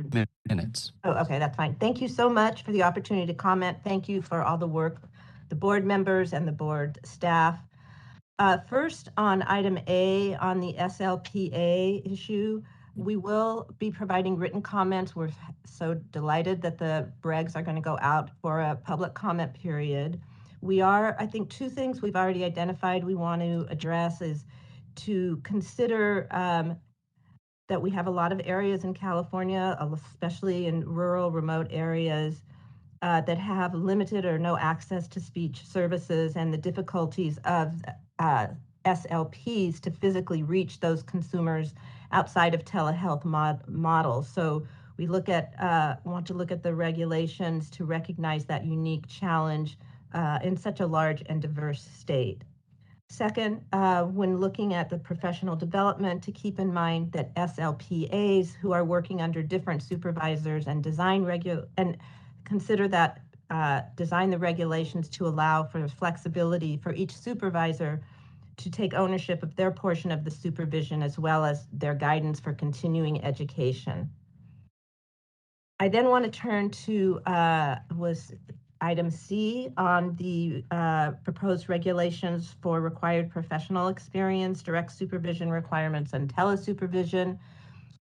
minutes. Oh, okay, that's fine. Thank you so much for the opportunity to comment. Thank you for all the work, the board members and the board staff. First, on item A, on the SLPA issue, we will be providing written comments. We're so delighted that the regs are going to go out for a public comment period. I think two things we've already identified we want to address is to consider that we have a lot of areas in California, especially in rural, remote areas, that have limited or no access to speech services, and the difficulties of SLPs to physically reach those consumers outside of telehealth models. So we want to look at the regulations to recognize that unique challenge in such a large and diverse state. Second, when looking at the professional development, to keep in mind that SLPAs who are working under different supervisors and consider that design the regulations to allow for flexibility for each supervisor to take ownership of their portion of the supervision, as well as their guidance for continuing education. I then want to turn to item C on the proposed regulations for required professional experience, direct supervision requirements, and telesupervision.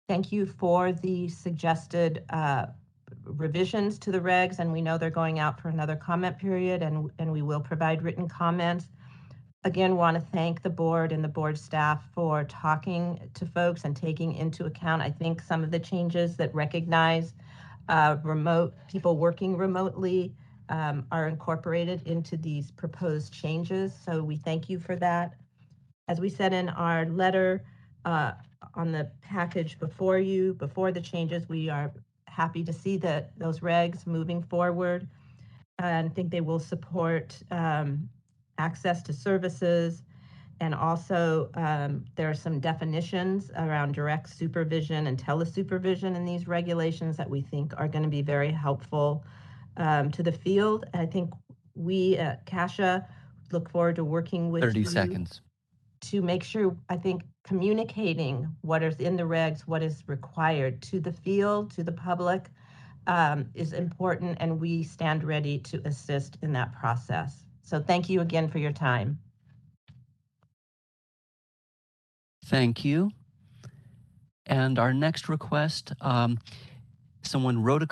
Thank you for the suggested revisions to the regs, and we know they're going out for another comment period, and we will provide written comments. Again, want to thank the board and the board staff for talking to folks and taking into account, I think, some of the changes that recognize remote people working remotely are incorporated into these proposed changes. So we thank you for that. As we said in our letter, on the package before you, before the changes. We are happy to see that those regs moving forward, and think they will support access to services. And also, there are some definitions around direct supervision and telesupervision in these regulations that we think are going to be very helpful to the field. And I think we at CASHA look forward to working with 30 you seconds. to make sure, I think, communicating what is in the regs, what is required to the field, to the public, is important, and we stand ready to assist in that process. So thank you again for your time. Thank you. And our next request, someone wrote a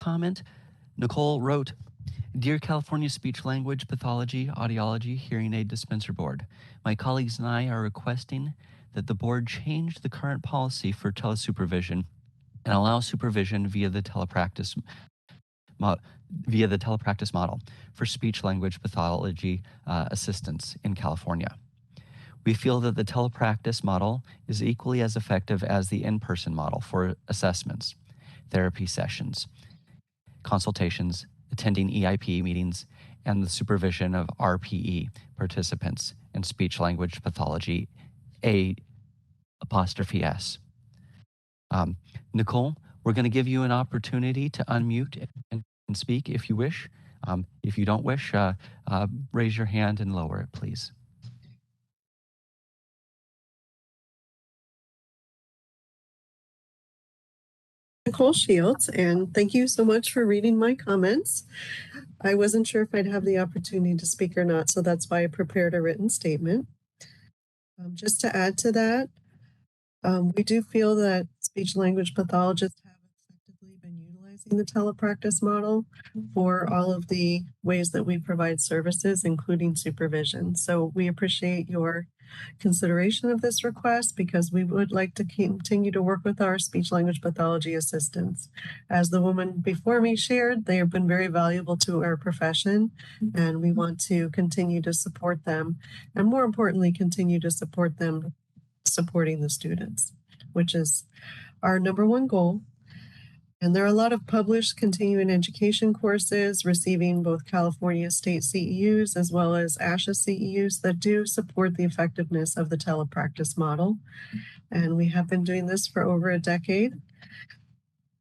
comment. Nicole wrote, "Dear California Speech Language Pathology Audiology Hearing Aid Dispenser Board, my colleagues and I are requesting that the board change the current policy for telesupervision and allow supervision via the telepractice model for speech language pathology assistants in California. We feel that the telepractice model is equally as effective as the in-person model for assessments, therapy sessions, consultations, attending EIP meetings, and the supervision of RPE participants in speech language pathology, A''S. Nicole, we're going to give you an opportunity to unmute and speak if you wish. If you don't wish, raise your hand and lower it, please. Nicole Shields, and thank you so much for reading my comments. I wasn't sure if I'd have the opportunity to speak or not, so that's why I prepared a written statement. Just to add to that, we do feel that speech language pathologists have effectively been utilizing the telepractice model for all of the ways that we provide services, including supervision. So we appreciate your consideration of this request because we would like to continue to work with our speech language pathology assistants. As the woman before me shared, they have been very valuable to our profession, and we want to continue to support them, and more importantly, continue to support them supporting the students, which is our number one goal. And there are a lot of published continuing education courses receiving both California state CEUs as well as ASHA CEUs that do support the effectiveness of the telepractice model. And we have been doing this for over a decade,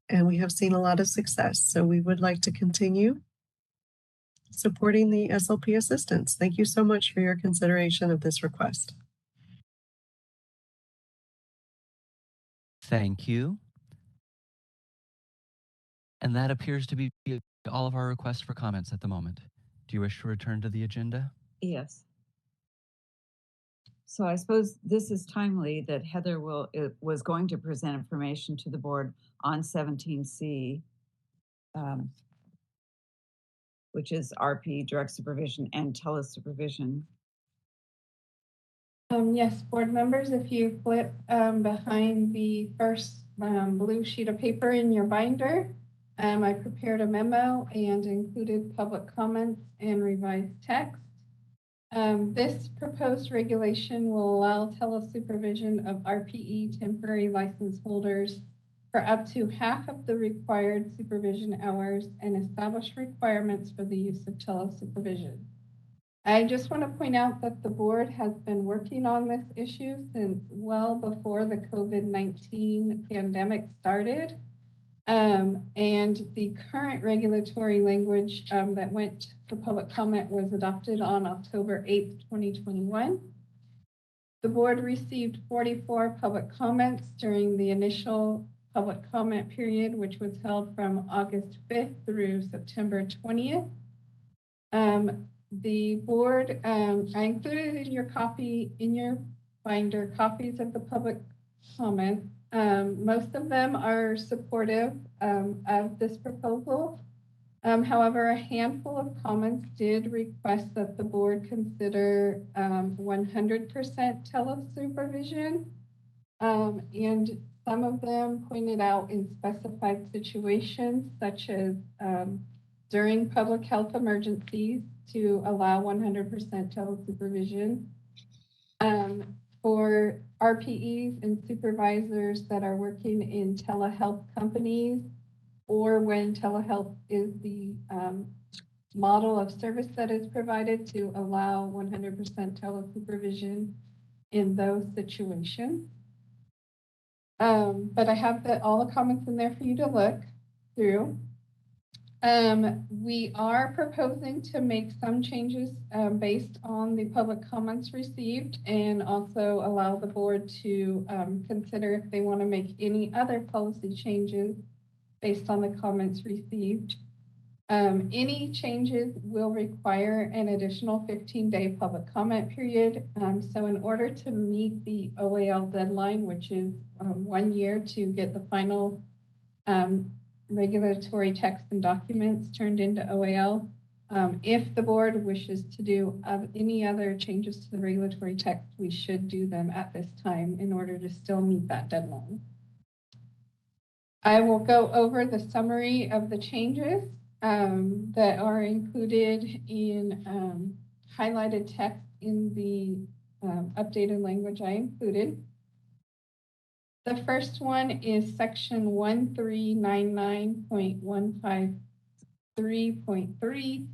and we have seen a lot of success. So we would like to continue supporting the SLP assistants. Thank you so much for your consideration of this request. Thank you. And that appears to be all of our requests for comments at the moment. Do you wish to return to the agenda? Yes. So I suppose this is timely that Heather was going to present information to the board on 17C, which is RP, direct supervision, and telesupervision. Yes, board members, if you flip behind the first blue sheet of paper in your binder, I prepared a memo and included public comments and revised text. This proposed regulation will allow telesupervision of RPE temporary license holders for up to half of the required supervision hours and establish requirements for the use of telesupervision. I just want to point out that the board has been working on this issue since well before the COVID-19 pandemic started. And the current regulatory language that went for public comment was adopted on October 8th, 2021. The board received 44 public comments during the initial public comment period, which was held from August 5th through September 20th. The board, I included in your binder, copies of the public comment. Most of them are supportive of this proposal. However, a handful of comments did request that the board consider 100% telesupervision. And some of them pointed out in specified situations, such as during public health emergencies, to allow 100% telesupervision. for RPEs and supervisors that are working in telehealth companies, or when telehealth is the model of service that is provided, to allow 100% telesupervision in those situations. But I have all the comments in there for you to look through. We are proposing to make some changes based on the public comments received, and also allow the board to consider if they want to make any other policy changes based on the comments received. Any changes will require an additional 15-day public comment period. So in order to meet the OAL deadline, which is 1 year to get the final regulatory text and documents turned into OAL, if the board wishes to do any other changes to the regulatory text, we should do them at this time in order to still meet that deadline. I will go over the summary of the changes that are included in highlighted text in the updated language I included. The first one is section 1399.153.3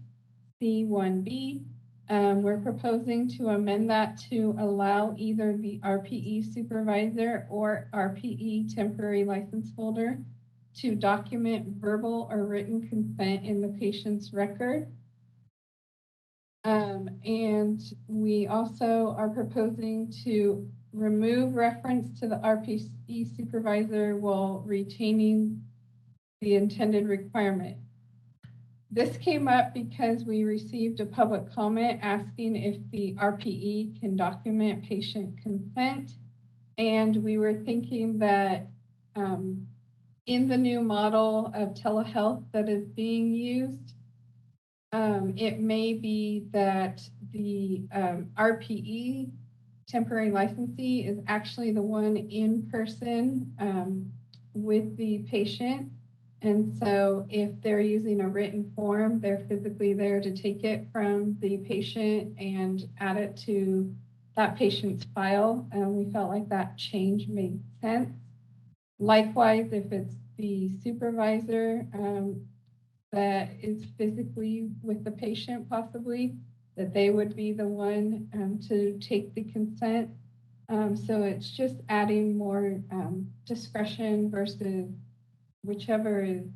C1B. We're proposing to amend that to allow either the RPE supervisor or RPE temporary license holder to document verbal or written consent in the patient's record. And we also are proposing to remove reference to the RPE supervisor while retaining the intended requirement. This came up because we received a public comment asking if the RPE can document patient consent. And we were thinking that in the new model of telehealth that is being used, it may be that the RPE temporary licensee is actually the one in person with the patient. And so if they're using a written form, they're physically there to take it from the patient and add it to that patient's file. We felt like that change made sense. Likewise, if it's the supervisor that is physically with the patient possibly, that they would be the one to take the consent. So it's just adding more discretion versus whichever is,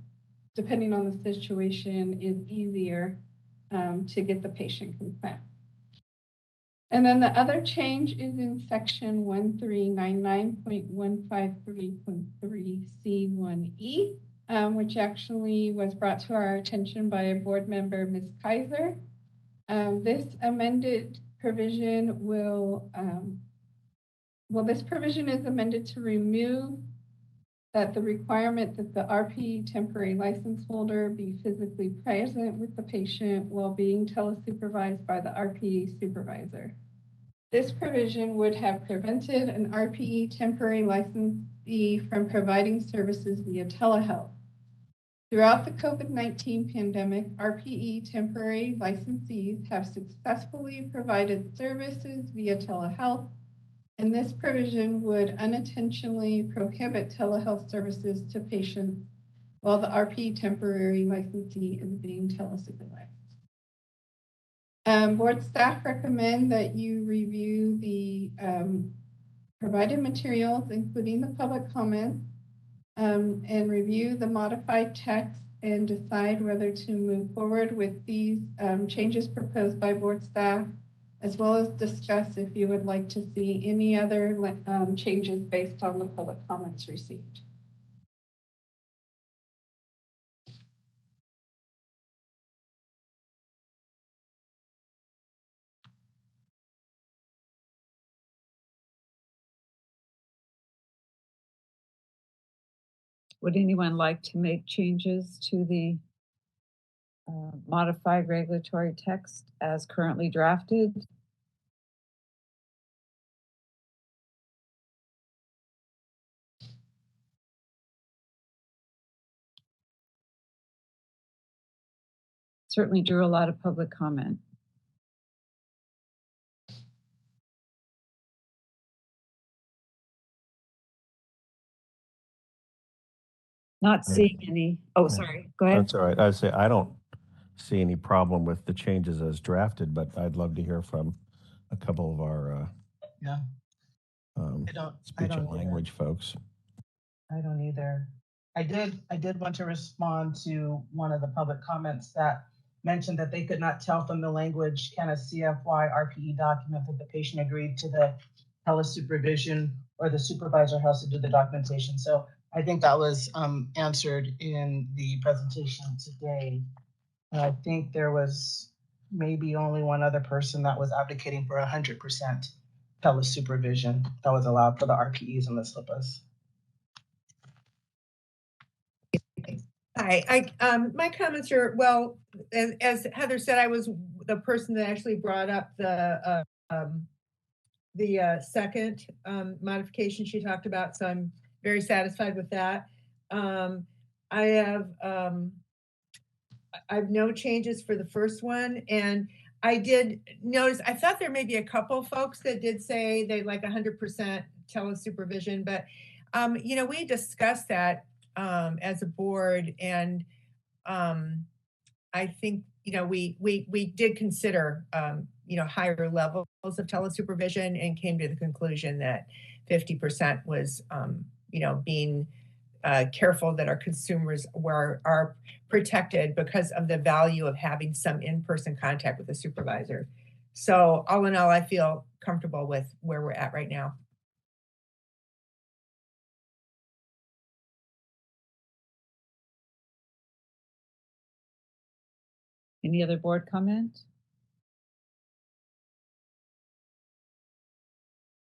depending on the situation, is easier to get the patient consent. And then the other change is in section 1399.153.3 C1E, which actually was brought to our attention by a board member, Ms. Kaiser. This amended provision will, this provision is amended to remove that the requirement that the RP temporary license holder be physically present with the patient while being telesupervised by the RPE supervisor. This provision would have prevented an RPE temporary licensee from providing services via telehealth. Throughout the COVID-19 pandemic, RPE temporary licensees have successfully provided services via telehealth, and this provision would unintentionally prohibit telehealth services to patients while the RPE temporary licensee is being telesupervised. Board staff recommend that you review the provided materials, including the public comments, and review the modified text and decide whether to move forward with these changes proposed by board staff, as well as discuss if you would like to see any other changes based on the public comments received. Would anyone like to make changes to the modified regulatory text as currently drafted? Certainly drew a lot of public comment. Not seeing any. Oh, Yeah. sorry. Go ahead. That's all right. I'd say I don't see any problem with the changes as drafted, but I'd love to hear from a couple of our Yeah, speech and language folks. I don't either. I did want to respond to one of the public comments that mentioned that they could not tell from the language, can a CFY RPE document that the patient agreed to the telesupervision or the supervisor has to do the documentation. So I think that was answered in the presentation today. I think there was maybe only one other person that was advocating for 100% telesupervision that was allowed for the RPEs and the SLPAs. Hi, my comments are, well, as Heather said, I was the person that actually brought up the second modification she talked about, so I'm very satisfied with that. I have no changes for the first one, and I did notice, I thought there may be a couple folks that did say they like 100% telesupervision, but you know, we discussed that as a board, and I think, you know, we did consider you know, higher levels of telesupervision and came to the conclusion that 50% was you know, being careful that our consumers are protected because of the value of having some in-person contact with a supervisor. So all in all, I feel comfortable with where we're at right now. Any other board comment?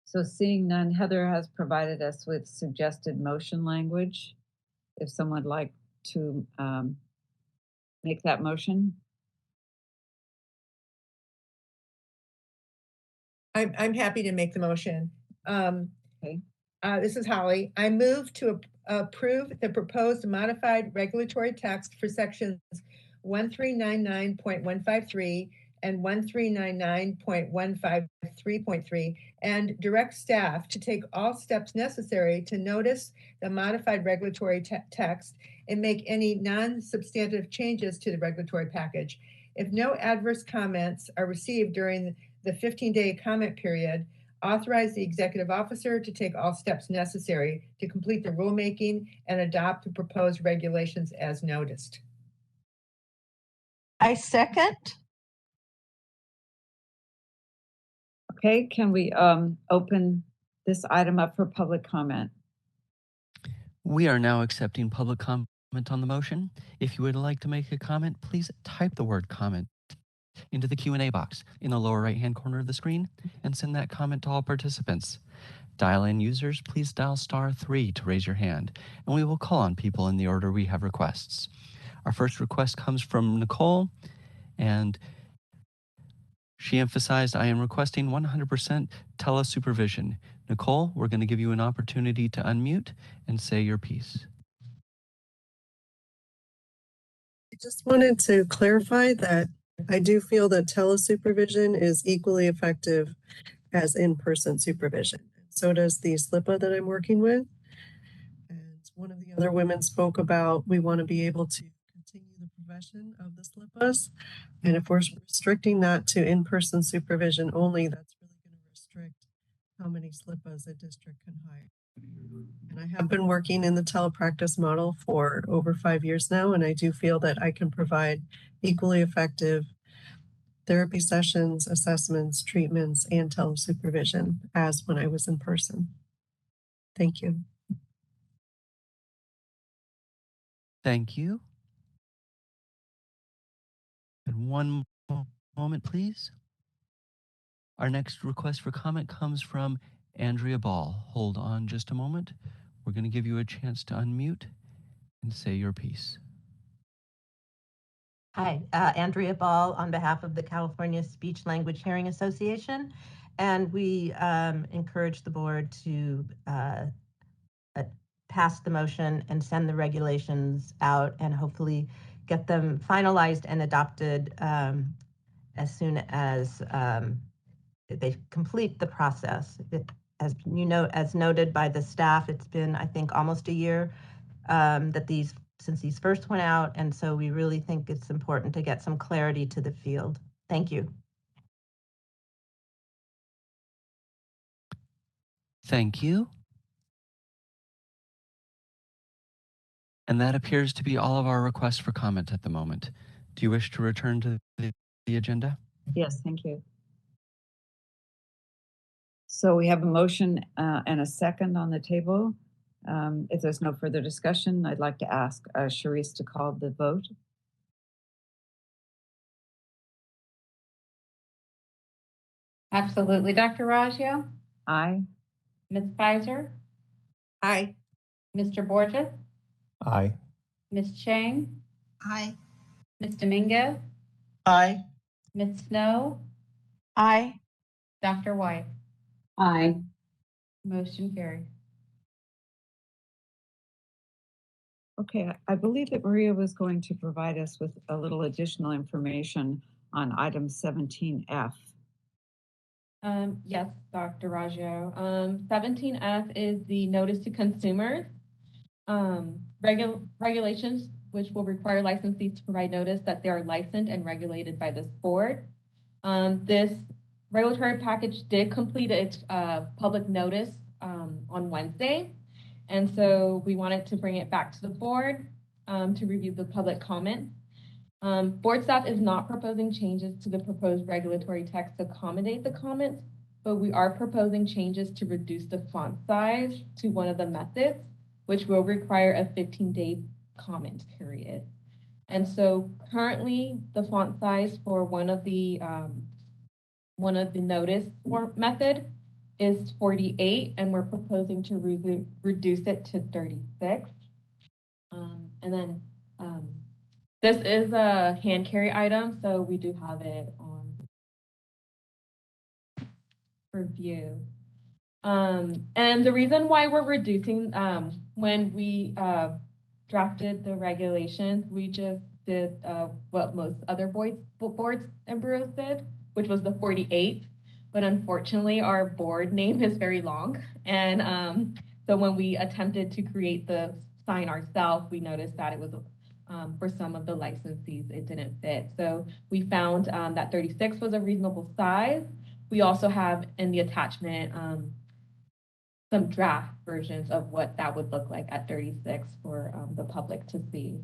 So seeing none, Heather has provided us with suggested motion language. If someone would like to make that motion. I'm happy to make the motion. Okay. This is Holly. I move to approve the proposed modified regulatory text for sections 1399.153 and 1399.153.3 and direct staff to take all steps necessary to notice the modified regulatory text and make any non-substantive changes to the regulatory package. If no adverse comments are received during the 15-day comment period, authorize the executive officer to take all steps necessary to complete the rulemaking and adopt the proposed regulations as noticed. I second. Okay, can we open this item up for public comment? We are now accepting public comment on the motion. If you would like to make a comment, please type the word comment into the Q&A box in the lower right-hand corner of the screen and send that comment to all participants. Dial-in users, please dial *3 to raise your hand, and we will call on people in the order we have requests. Our first request comes from Nicole, and she emphasized, I am requesting 100% telesupervision. Nicole, we're going to give you an opportunity to unmute and say your piece. I just wanted to clarify that I do feel that telesupervision is equally effective as in-person supervision. So does the SLPA that I'm working with. And one of the other women spoke about we want to be able to continue the profession of the SLPAs. And if we're restricting that to in-person supervision only, that's really going to restrict how many SLPAs a district can hire. And I have been working in the telepractice model for over 5 years now, and I do feel that I can provide equally effective therapy sessions, assessments, treatments, and telesupervision as when I was in person. Thank you. Thank you. And one moment, please. Our next request for comment comes from Andrea Ball. Hold on just a moment. We're going to give you a chance to unmute and say your piece. Hi, Andrea Ball on behalf of the California Speech Language Hearing Association. And we encourage the board to pass the motion and send the regulations out and hopefully get them finalized and adopted as soon as they complete the process. As you know, as noted by the staff, it's been, I think, almost a year since these first went out, and so we really think it's important to get some clarity to the field. Thank you. Thank you. And that appears to be all of our requests for comment at the moment. Do you wish to return to the agenda? Yes, thank you. So we have a motion and a second on the table. If there's no further discussion, I'd like to ask Charisse to call the vote. Absolutely. Dr. Raggio, Aye. Ms. Pfizer, Aye. Mr. Borges, Aye. Ms. Chang, Aye. Ms. Dominguez, Aye. Ms. Snow, Aye. Dr. White. Aye. Motion carried. Okay, I believe that Maria was going to provide us with a little additional information on item 17F. Yes, Dr. Raggio. 17F is the notice to consumers. Regulations which will require licensees to provide notice that they are licensed and regulated by this board. This regulatory package did complete its public notice on Wednesday. And so we wanted to bring it back to the board to review the public comment. Board staff is not proposing changes to the proposed regulatory text to accommodate the comments, but we are proposing changes to reduce the font size to one of the methods, which will require a 15-day comment period. And so currently the font size for one of the notice method is 48, and we're proposing to reduce it to 36. And then this is a hand carry item, so we do have it on review. And the reason why we're reducing, when we drafted the regulations, we just did what most other boards and bureaus did, which was the 48. But unfortunately, our board name is very long. And so when we attempted to create the sign ourselves, we noticed that it was, for some of the licensees, it didn't fit. So we found that 36 was a reasonable size. We also have in the attachment some draft versions of what that would look like at 36 for the public to see.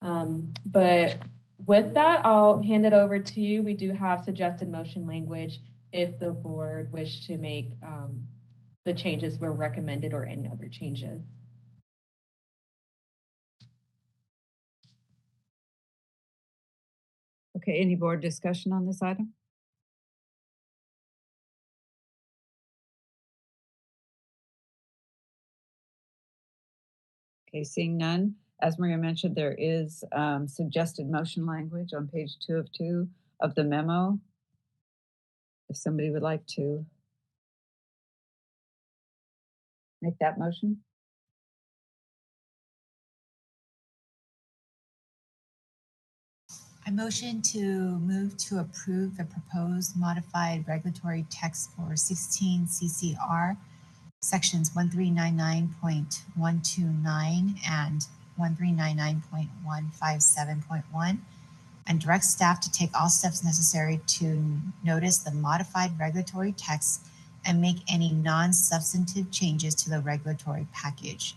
But with that, I'll hand it over to you. We do have suggested motion language if the board wish to make the changes were recommended or any other changes. Okay, any board discussion on this item? Okay, seeing none. As Maria mentioned, there is suggested motion language on page 2 of 2 of the memo. If somebody would like to make that motion. I motion to move to approve the proposed modified regulatory text for 16 CCR sections 1399.129 and 1399.157.1 and direct staff to take all steps necessary to notice the modified regulatory text and make any non-substantive changes to the regulatory package.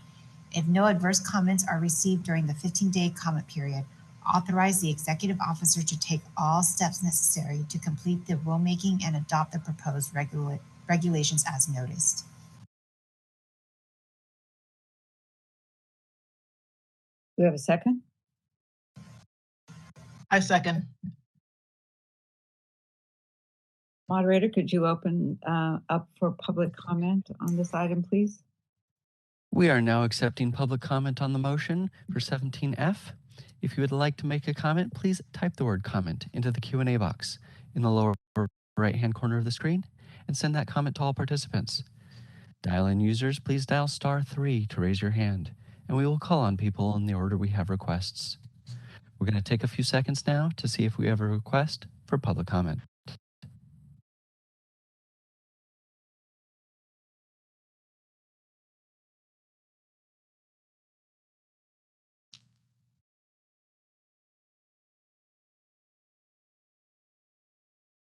If no adverse comments are received during the 15-day comment period, authorize the executive officer to take all steps necessary to complete the rulemaking and adopt the proposed regulations as noticed. Do we have a second? I second. Moderator, could you open up for public comment on this item, please? We are now accepting public comment on the motion for 17F. If you would like to make a comment, please type the word comment into the Q&A box in the lower right-hand corner of the screen and send that comment to all participants. Dial-in users, please dial *3 to raise your hand, and we will call on people in the order we have requests. We're going to take a few seconds now to see if we have a request for public comment.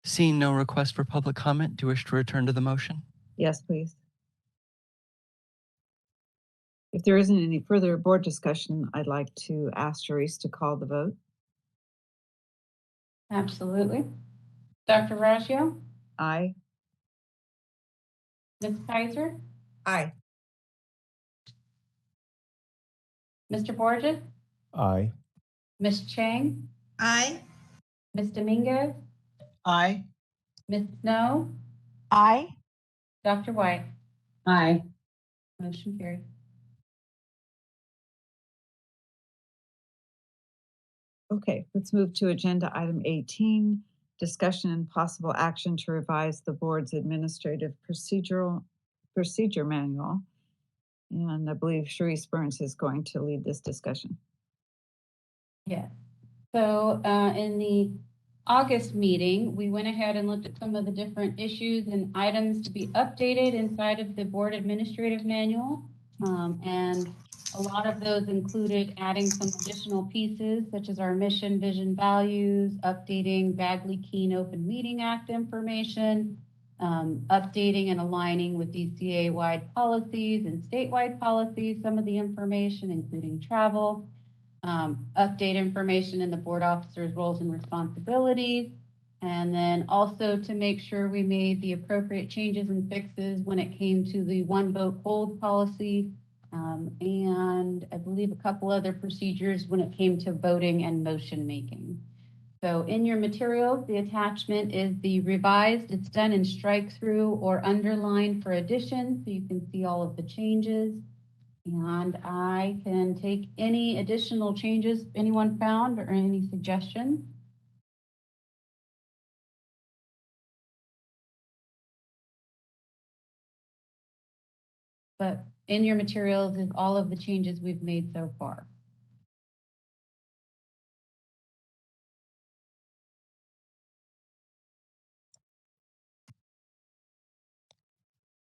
Seeing no request for public comment, do you wish to return to the motion? Yes, please. If there isn't any further board discussion, I'd like to ask Therese to call the vote. Absolutely. Dr. Raggio, Aye. Ms. Kaiser, Aye. Mr. Borges, Aye. Ms. Chang, Aye. Ms. Dominguez, Aye. Ms. Snow, Aye. Dr. White. Aye. Motion carried. Okay, let's move to agenda item 18, discussion and possible action to revise the board's administrative procedure manual. And I believe Sharice Burns is going to lead this discussion. Yes. So in the August meeting, we went ahead and looked at some of the different issues and items to be updated inside of the board administrative manual. And a lot of those included adding some additional pieces, such as our mission, vision, values, updating Bagley-Keene Open Meeting Act information, updating and aligning with DCA-wide policies and statewide policies, some of the information, including travel, update information in the board officer's roles and responsibilities, and then also to make sure we made the appropriate changes and fixes when it came to the one vote hold policy, and I believe a couple other procedures when it came to voting and motion making. So in your materials, the attachment is the revised. It's done in strike through or underline for addition, so you can see all of the changes. And I can take any additional changes anyone found or any suggestions. But in your materials is all of the changes we've made so far.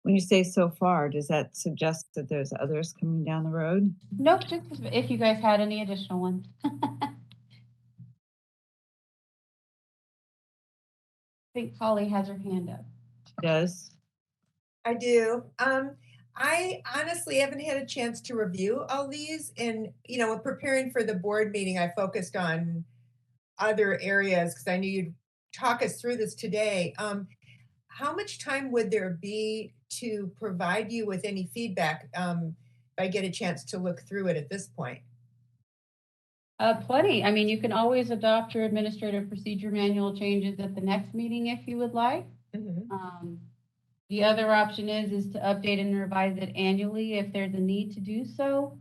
When you say so far, does that suggest that there's others coming down the road? Nope, just if you guys had any additional ones. I think Holly has her hand up. She does. I do. I honestly haven't had a chance to review all these, and when preparing for the board meeting, I focused on other areas because I knew you'd talk us through this today. How much time would there be to provide you with any feedback if I get a chance to look through it at this point? Plenty. I mean, you can always adopt your administrative procedure manual changes at the next meeting if you would like. Mm-hmm. The other option is to update and revise it annually if there's a need to do so.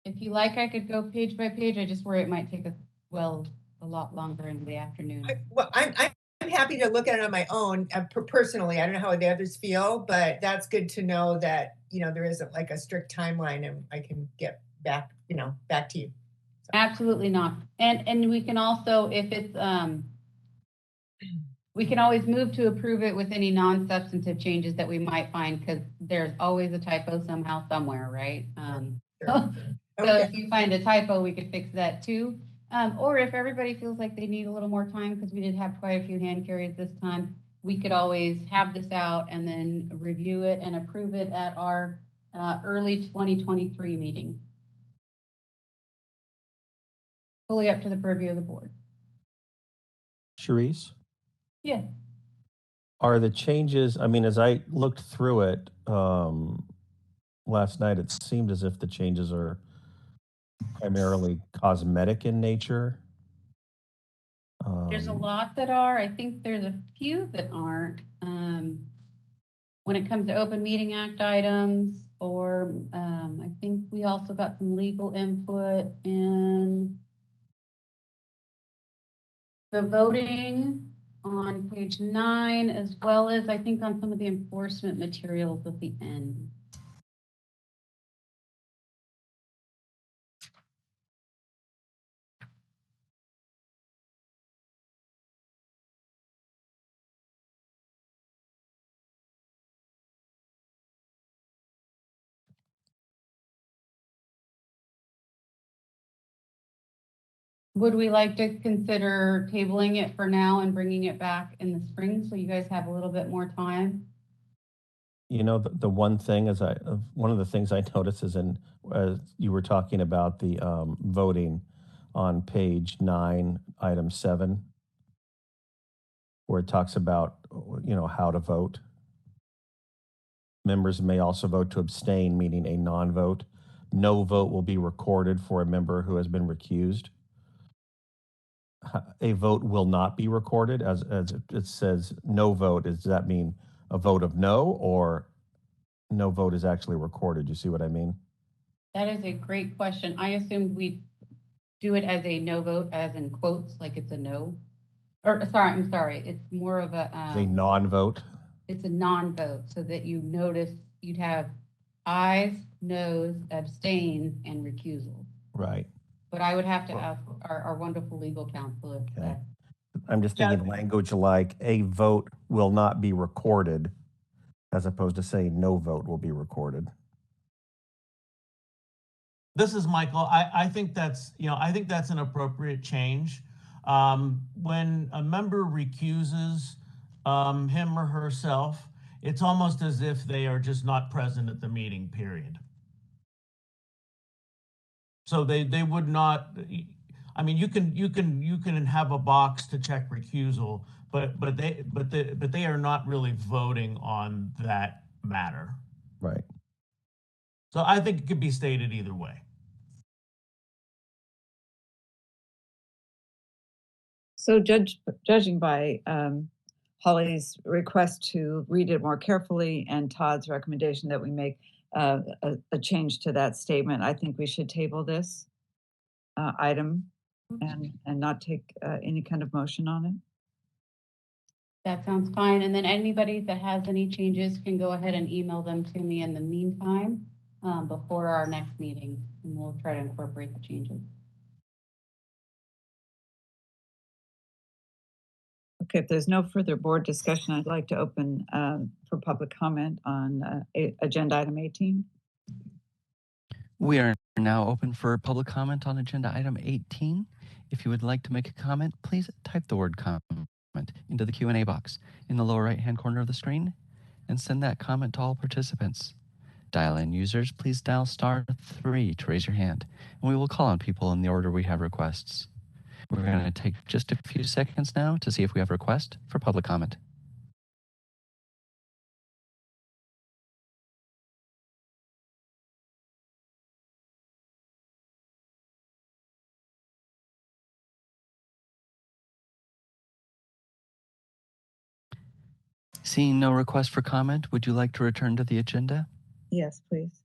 If you like, I could go page by page. I just worry it might take a lot longer in the afternoon. I'm happy to look at it on my own personally. I don't know how the others feel, but that's good to know that there isn't like a strict timeline, and I can get back back to you. So. Absolutely not. And we can also, if it's we can always move to approve it with any non-substantive changes that we might find, because there's always a typo somehow somewhere, right? Sure. So if you find a typo, we could fix that too. Or if everybody feels like they need a little more time, because we did have quite a few hand carries this time, we could always have this out and then review it and approve it at our early 2023 meeting. Fully up to the purview of the board. Sharice? Yeah. Are the changes, I mean, as I looked through it last night, it seemed as if the changes are primarily cosmetic in nature. There's a lot that are. I think there's a few that aren't. When it comes to Open Meeting Act items, or I think we also got some legal input in the voting on page 9, as well as I think on some of the enforcement materials at the end. Would we like to consider tabling it for now and bringing it back in the spring so you guys have a little bit more time? You know, the one thing is one of the things I noticed is you were talking about the voting on page 9, item 7, where it talks about, how to vote. Members may also vote to abstain, meaning a non-vote. No vote will be recorded for a member who has been recused. A vote will not be recorded, as it says no vote. Does that mean a vote of no, or no vote is actually recorded? You see what I mean? That is a great question. I assumed we do it as a no vote, as in quotes, like it's a no. Or sorry, I'm sorry. It's more of a A non-vote. it's a non-vote, so that you notice you'd have ayes, noes, abstain, and recusal. Right. But I would have to ask our wonderful legal counsel if Okay. that. I'm just thinking language like a vote will not be recorded, as opposed to saying no vote will be recorded. This is Michael. I think that's an appropriate change. When a member recuses him or herself, it's almost as if they are just not present at the meeting, period. So they would not, I mean, you can have a box to check recusal, but they are not really voting on that matter. Right. So I think it could be stated either way. So judging by Holly's request to read it more carefully and Todd's recommendation that we make a change to that statement, I think we should table this item and not take any kind of motion on it. That sounds fine. And then anybody that has any changes can go ahead and email them to me in the meantime before our next meeting, and we'll try to incorporate the changes. Okay, if there's no further board discussion, I'd like to open for public comment on agenda item 18. We are now open for public comment on agenda item 18. If you would like to make a comment, please type the word comment into the Q&A box in the lower right-hand corner of the screen and send that comment to all participants. Dial-in users, please dial *3 to raise your hand, and we will call on people in the order we have requests. We're going to take just a few seconds now to see if we have a request for public comment. Seeing no request for comment, would you like to return to the agenda? Yes, please.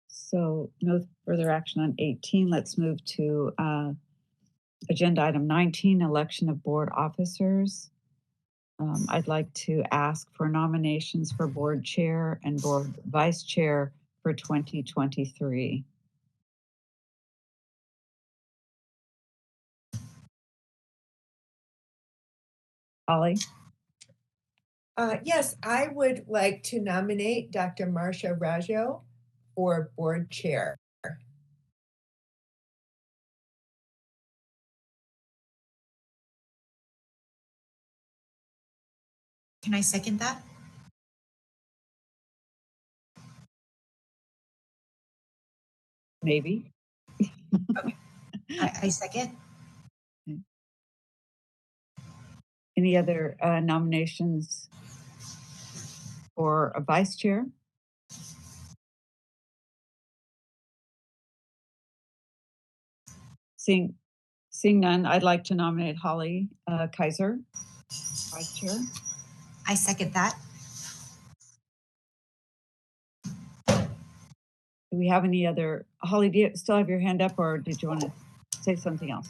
So no further action on 18. Let's move to agenda item 19, election of board officers. I'd like to ask for nominations for board chair and board vice chair for 2023. Holly? Yes, I would like to nominate Dr. Marcia Raggio for board chair. Can I second that? Maybe. Okay. I second. Any other nominations for a vice chair? Seeing none, I'd like to nominate Holly Kaiser, vice chair. I second that. Do we have any other? Holly, do you still have your hand up, or did you want to say something else?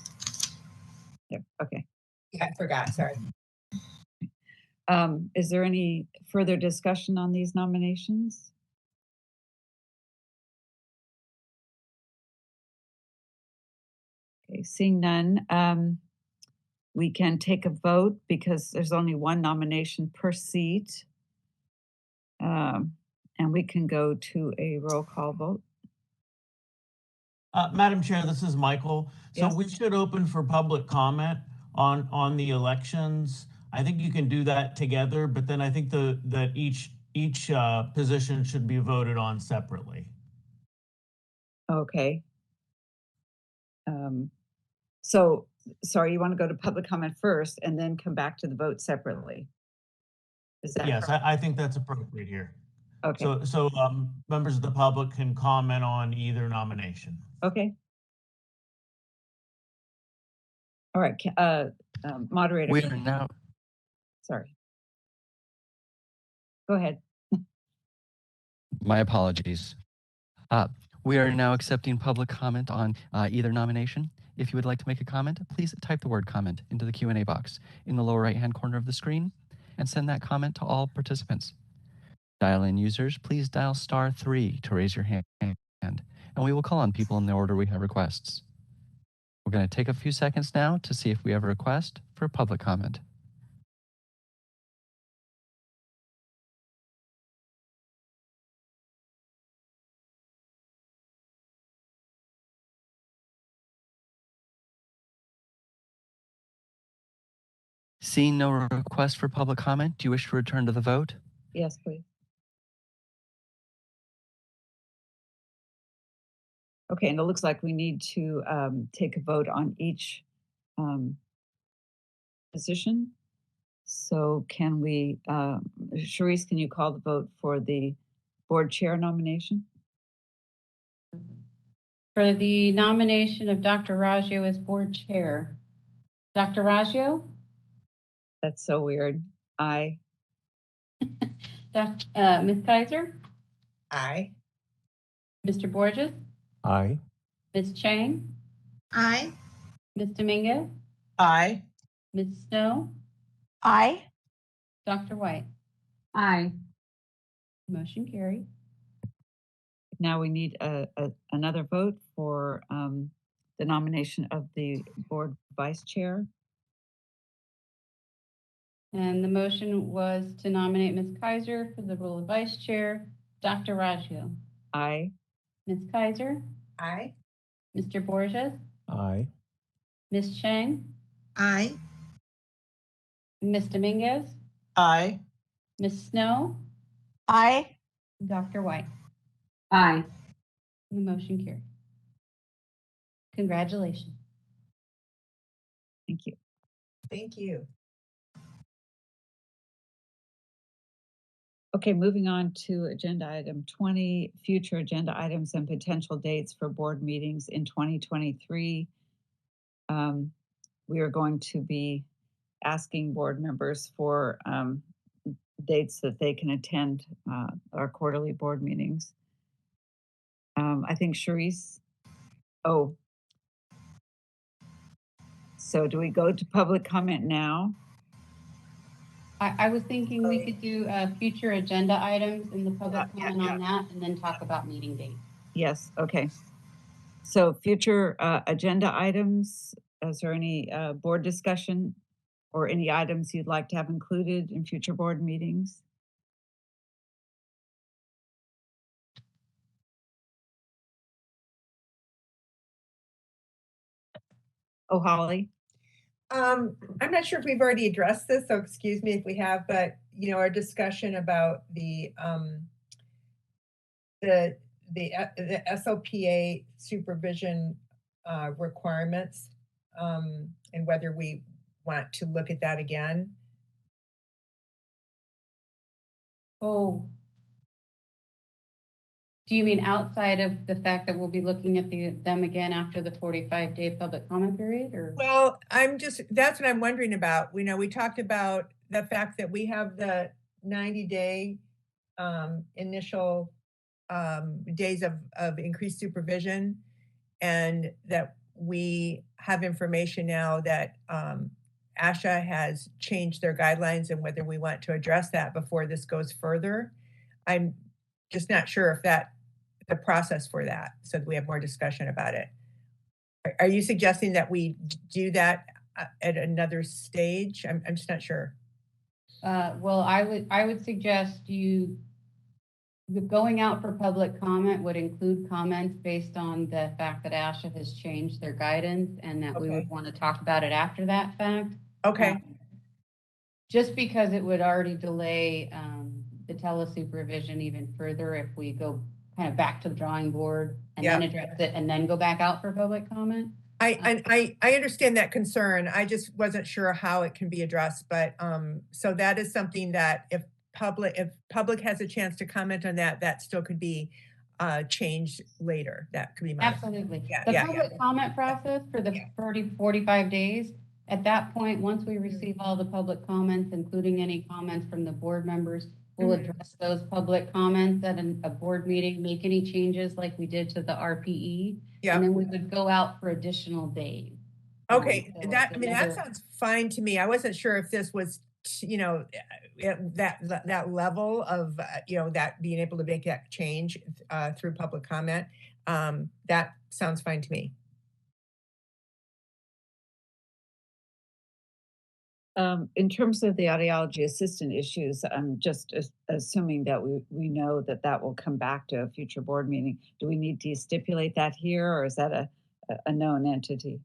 Yeah, okay. Yeah, I forgot, sorry. Is there any further discussion on these nominations? Okay, seeing none, we can take a vote because there's only one nomination per seat. And we can go to a roll call vote. Madam Chair, this is Michael. So Yes. we should open for public comment on the elections. I think you can do that together, but then I think that each position should be voted on separately. Okay. So, sorry, you want to go to public comment first and then come back to the vote separately? Is that Yes, correct? I think that's appropriate here. Okay. So members of the public can comment on either nomination. Okay. All right. Moderator. We are now. Sorry. Go ahead. My apologies. We are now accepting public comment on either nomination. If you would like to make a comment, please type the word comment into the Q&A box in the lower right-hand corner of the screen and send that comment to all participants. Dial-in users, please dial *3 to raise your hand, and we will call on people in the order we have requests. We're going to take a few seconds now to see if we have a request for public comment. Seeing no request for public comment, do you wish to return to the vote? Yes, please. Okay, and it looks like we need to take a vote on each position. So can we, Charisse, can you call the vote for the board chair nomination? For the nomination of Dr. Raggio as board chair, Dr. Raggio? That's so weird. Aye. Ms. Kaiser? Aye. Mr. Borges? Aye. Ms. Chang? Aye. Ms. Dominguez? Aye. Ms. Snow? Aye. Dr. White? Aye. Motion carried. Now we need another vote for the nomination of the board vice chair. And the motion was to nominate Ms. Kaiser for the role of vice chair. Dr. Raggio? Aye. Ms. Kaiser? Aye. Mr. Borges? Aye. Ms. Chang? Aye. Ms. Dominguez? Aye. Ms. Snow? Aye. Dr. White? Aye. The motion carried. Congratulations. Thank you. Thank you. Okay, moving on to agenda item 20, future agenda items and potential dates for board meetings in 2023. We are going to be asking board members for dates that they can attend our quarterly board meetings. I think Charisse, so do we go to public comment now? I was thinking we could do future agenda items in the public comment on that and then talk about meeting dates. Yes, okay. So future agenda items, is there any board discussion or any items you'd like to have included in future board meetings? Oh, Holly? I'm not sure if we've already addressed this, so excuse me if we have, but you know, our discussion about the SOPA supervision requirements, and whether we want to look at that again. Oh. Do you mean outside of the fact that we'll be looking at them again after the 45-day public comment period, or? Well, that's what I'm wondering about. We know we talked about the fact that we have the 90-day initial days of increased supervision, and that we have information now that ASHA has changed their guidelines, and whether we want to address that before this goes further. I'm just not sure if the process for that, so that we have more discussion about it. Are you suggesting that we do that at another stage? I'm just not sure. Well, I would suggest you Going out for public comment would include comments based on the fact that ASHA has changed their guidance and that we would Okay. want to talk about it after that fact. Okay, Just because it would already delay the telesupervision even further if we go kind of back to the drawing board and then address it and then go back out for public comment. I understand that concern. I just wasn't sure how it can be addressed, but so that is something that if public has a chance to comment on that, that still could be changed later. That could be modified. Absolutely. Yeah, The yeah, public comment process for the 45 days, at that point, once we receive all the public comments, including any comments from the board members, we'll address those public comments at a board meeting, make any changes like we did to the RPE, and then we would go out for additional days. Okay, So that, it's I mean, that another- sounds fine to me. I wasn't sure if this was, you know, that level of, you know, that being able to make that change through public comment. That sounds fine to me. In terms of the audiology assistant issues, I'm just assuming that we know that that will come back to a future board meeting. Do we need to stipulate that here, or is that a known entity?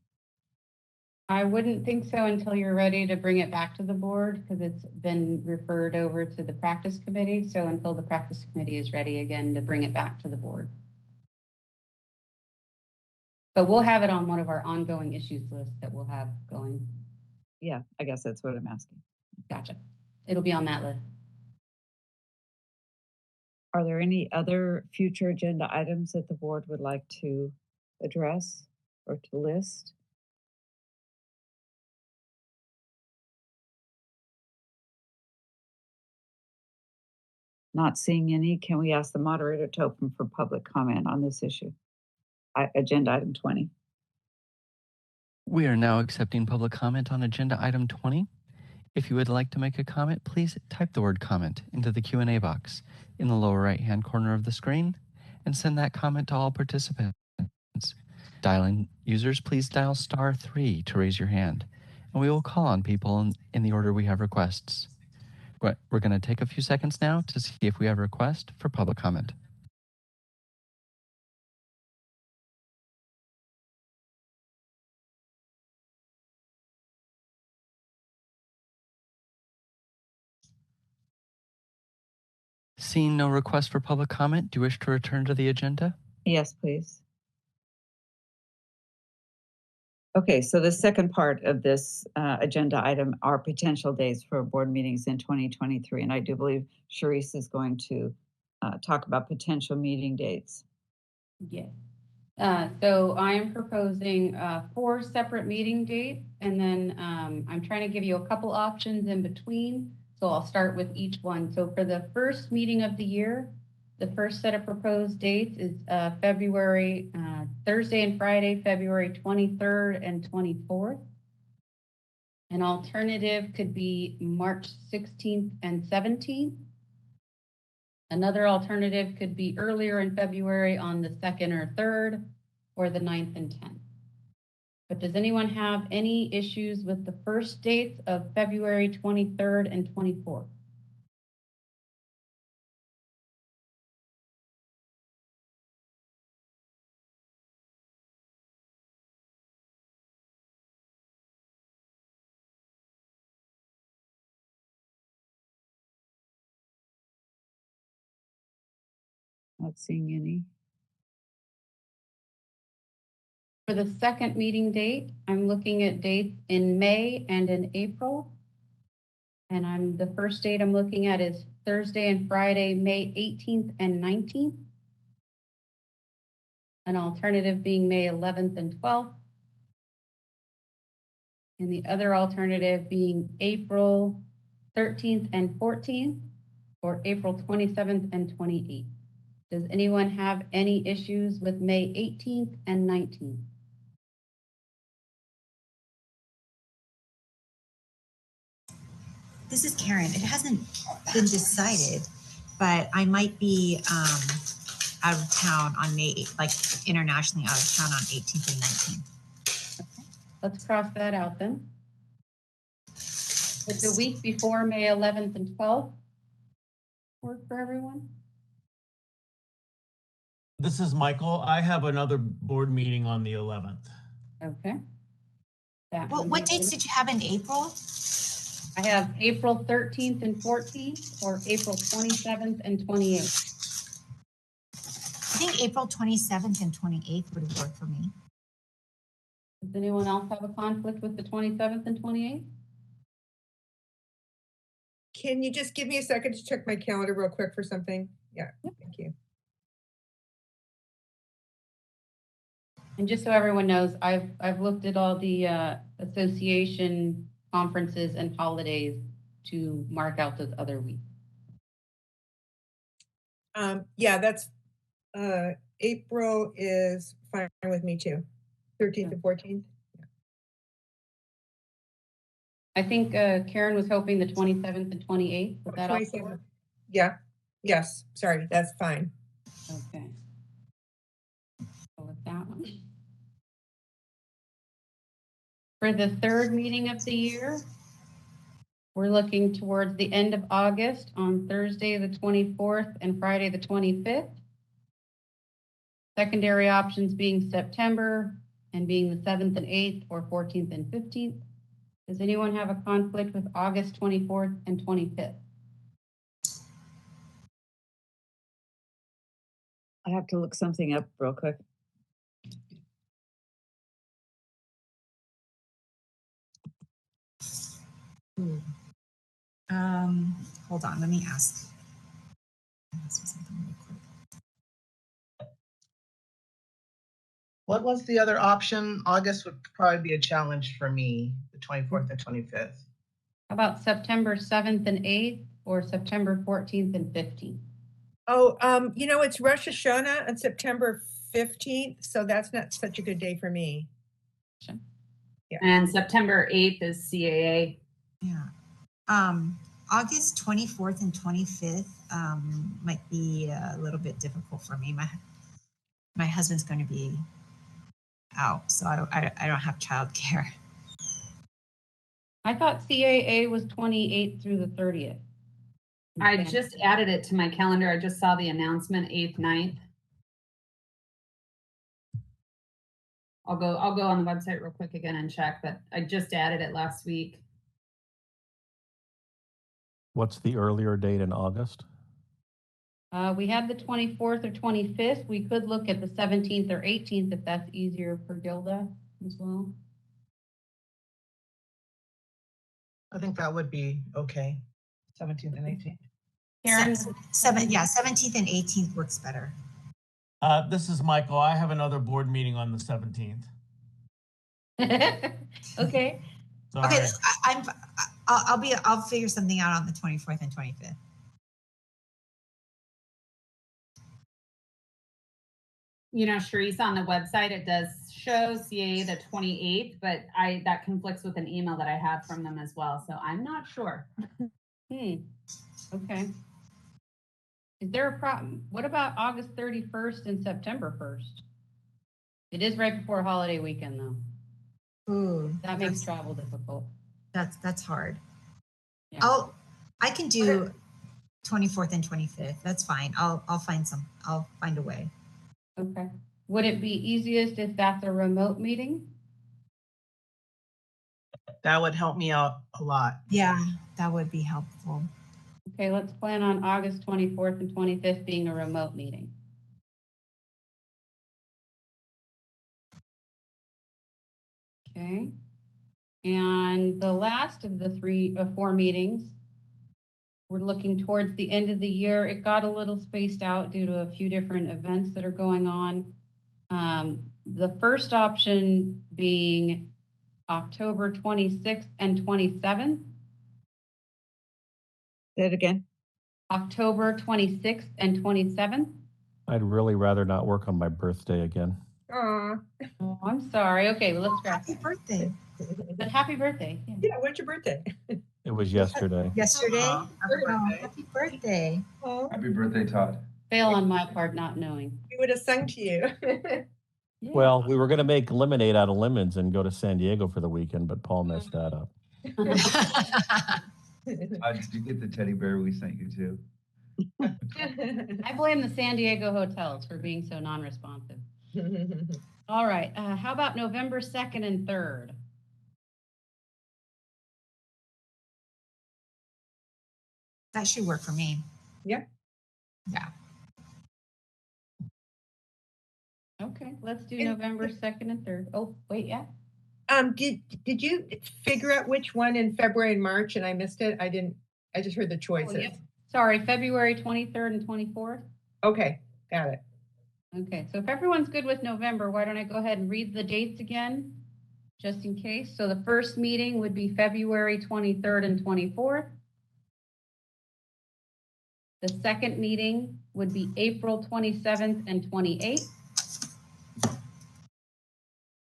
I wouldn't think so until you're ready to bring it back to the board because it's been referred over to the practice committee. So until the practice committee is ready again to bring it back to the board. But we'll have it on one of our ongoing issues lists that we'll have going. Yeah, I guess that's what I'm asking. Gotcha. It'll be on that list. Are there any other future agenda items that the board would like to address or to list? Not seeing any, can we ask the moderator to open for public comment on this issue? Agenda item 20. We are now accepting public comment on agenda item 20. If you would like to make a comment, please type the word comment into the Q&A box in the lower right-hand corner of the screen and send that comment to all participants. Dial-in users, please dial *3 to raise your hand, and we will call on people in the order we have requests. We're going to take a few seconds now to see if we have a request for public comment. Seeing no request for public comment, do you wish to return to the agenda? Yes, please. Okay, so the second part of this agenda item are potential days for board meetings in 2023. And I do believe Sharice is going to talk about potential meeting dates. Yes. So I am proposing 4 separate meeting dates, and then I'm trying to give you a couple options in between. So I'll start with each one. So for the first meeting of the year, the first set of proposed dates is Thursday and Friday, February 23rd and 24th. An alternative could be March 16th and 17th. Another alternative could be earlier in February on the 2nd or 3rd, or the 9th and 10th. But does anyone have any issues with the first dates of February 23rd and 24th? Not seeing any. For the second meeting date, I'm looking at dates in May and in April. And the first date I'm looking at is Thursday and Friday, May 18th and 19th. An alternative being May 11th and 12th. And the other alternative being April 13th and 14th, or April 27th and 28th. Does anyone have any issues with May 18th and 19th? This is Karen. It hasn't been decided, but I might be out of town on May 8th, like internationally out of town on 18th and 19th. Okay. Let's cross that out then. Would the week before May 11th and 12th work for everyone? This is Michael. I have another board meeting on the 11th. Okay. That Well, would what be dates good. did you have in April? I have April 13th and 14th, or April 27th and 28th. I think April 27th and 28th would have worked for me. Does anyone else have a conflict with the 27th and 28th? Can you just give me a second to check my calendar real quick for something? Yeah, thank you. And just so everyone knows, I've looked at all the association conferences and holidays to mark out those other weeks. Yeah, that's April is fine with me too. 13th and 14th. I think Karen was hoping the 27th and 28th. Would that also 27th. work? Yeah. Yes. Sorry, that's fine. Okay. Go with that one. For the third meeting of the year, we're looking towards the end of August on Thursday, the 24th and Friday, the 25th. Secondary options being September and being the 7th and 8th or 14th and 15th. Does anyone have a conflict with August 24th and 25th? I have to look something up real quick. Hold on, let me ask. What was the other option? August would probably be a challenge for me, the 24th and 25th. How about September 7th and 8th or September 14th and 15th? Oh, you know, it's Rosh Hashanah on September 15th, so that's not such a good day for me. Sure. Yeah. And September 8th is CAA. Yeah. August 24th and 25th might be a little bit difficult for me. My husband's going to be out, so I don't have childcare. I thought CAA was 28th through the 30th. I just added it to my calendar. I just saw the announcement, 8th, 9th. I'll go on the website real quick again and check, but I just added it last week. What's the earlier date in August? We have the 24th or 25th. We could look at the 17th or 18th if that's easier for Gilda as well. I think that would be okay. 17th and 18th. Karen? 17th and 18th works better. This is Michael. I have another board meeting on the 17th. Okay. Sorry. Okay, I'll figure something out on the 24th and 25th. You know, Sharice, on the website, it does show CAA the 28th, but that conflicts with an email that I have from them as well. So I'm not sure. Okay. Is there a problem? What about August 31st and September 1st? It is right before holiday weekend though. Ooh, That makes travel difficult. That's hard. Yeah. I can do 24th and 25th. That's fine. I'll find a way. Okay. Would it be easiest if that's a remote meeting? That would help me out a lot. Yeah, that would be helpful. Okay, let's plan on August 24th and 25th being a remote meeting. Okay. And the last of the 4 meetings, we're looking towards the end of the year. It got a little spaced out due to a few different events that are going on. The first option being October 26th and 27th. Say it again. October 26th and 27th. I'd really rather not work on my birthday again. Aw. Oh, I'm sorry. Okay, well, let's scratch. Happy birthday. But happy birthday. Yeah. Yeah, when's your birthday? It was yesterday. Yesterday? Happy birthday. Happy birthday. Oh, Happy birthday, Todd. Fail on my part, not knowing. we would have sung to you. Yeah. Well, we were going to make lemonade out of lemons and go to San Diego for the weekend, but Paul messed that up. Todd, did you get the teddy bear we sent you too? I blame the San Diego hotels for being so non-responsive. All right, how about November 2nd and 3rd? That should work for me. Yeah. Yeah. Okay, let's do And- November 2nd and 3rd. Oh, wait, yeah. Did you figure out which one in February and March and I missed it? I just heard the Oh, choices. yep. Sorry, February 23rd and 24th. Okay, got it. Okay, so if everyone's good with November, why don't I go ahead and read the dates again, just in case. So the first meeting would be February 23rd and 24th. The second meeting would be April 27th and 28th.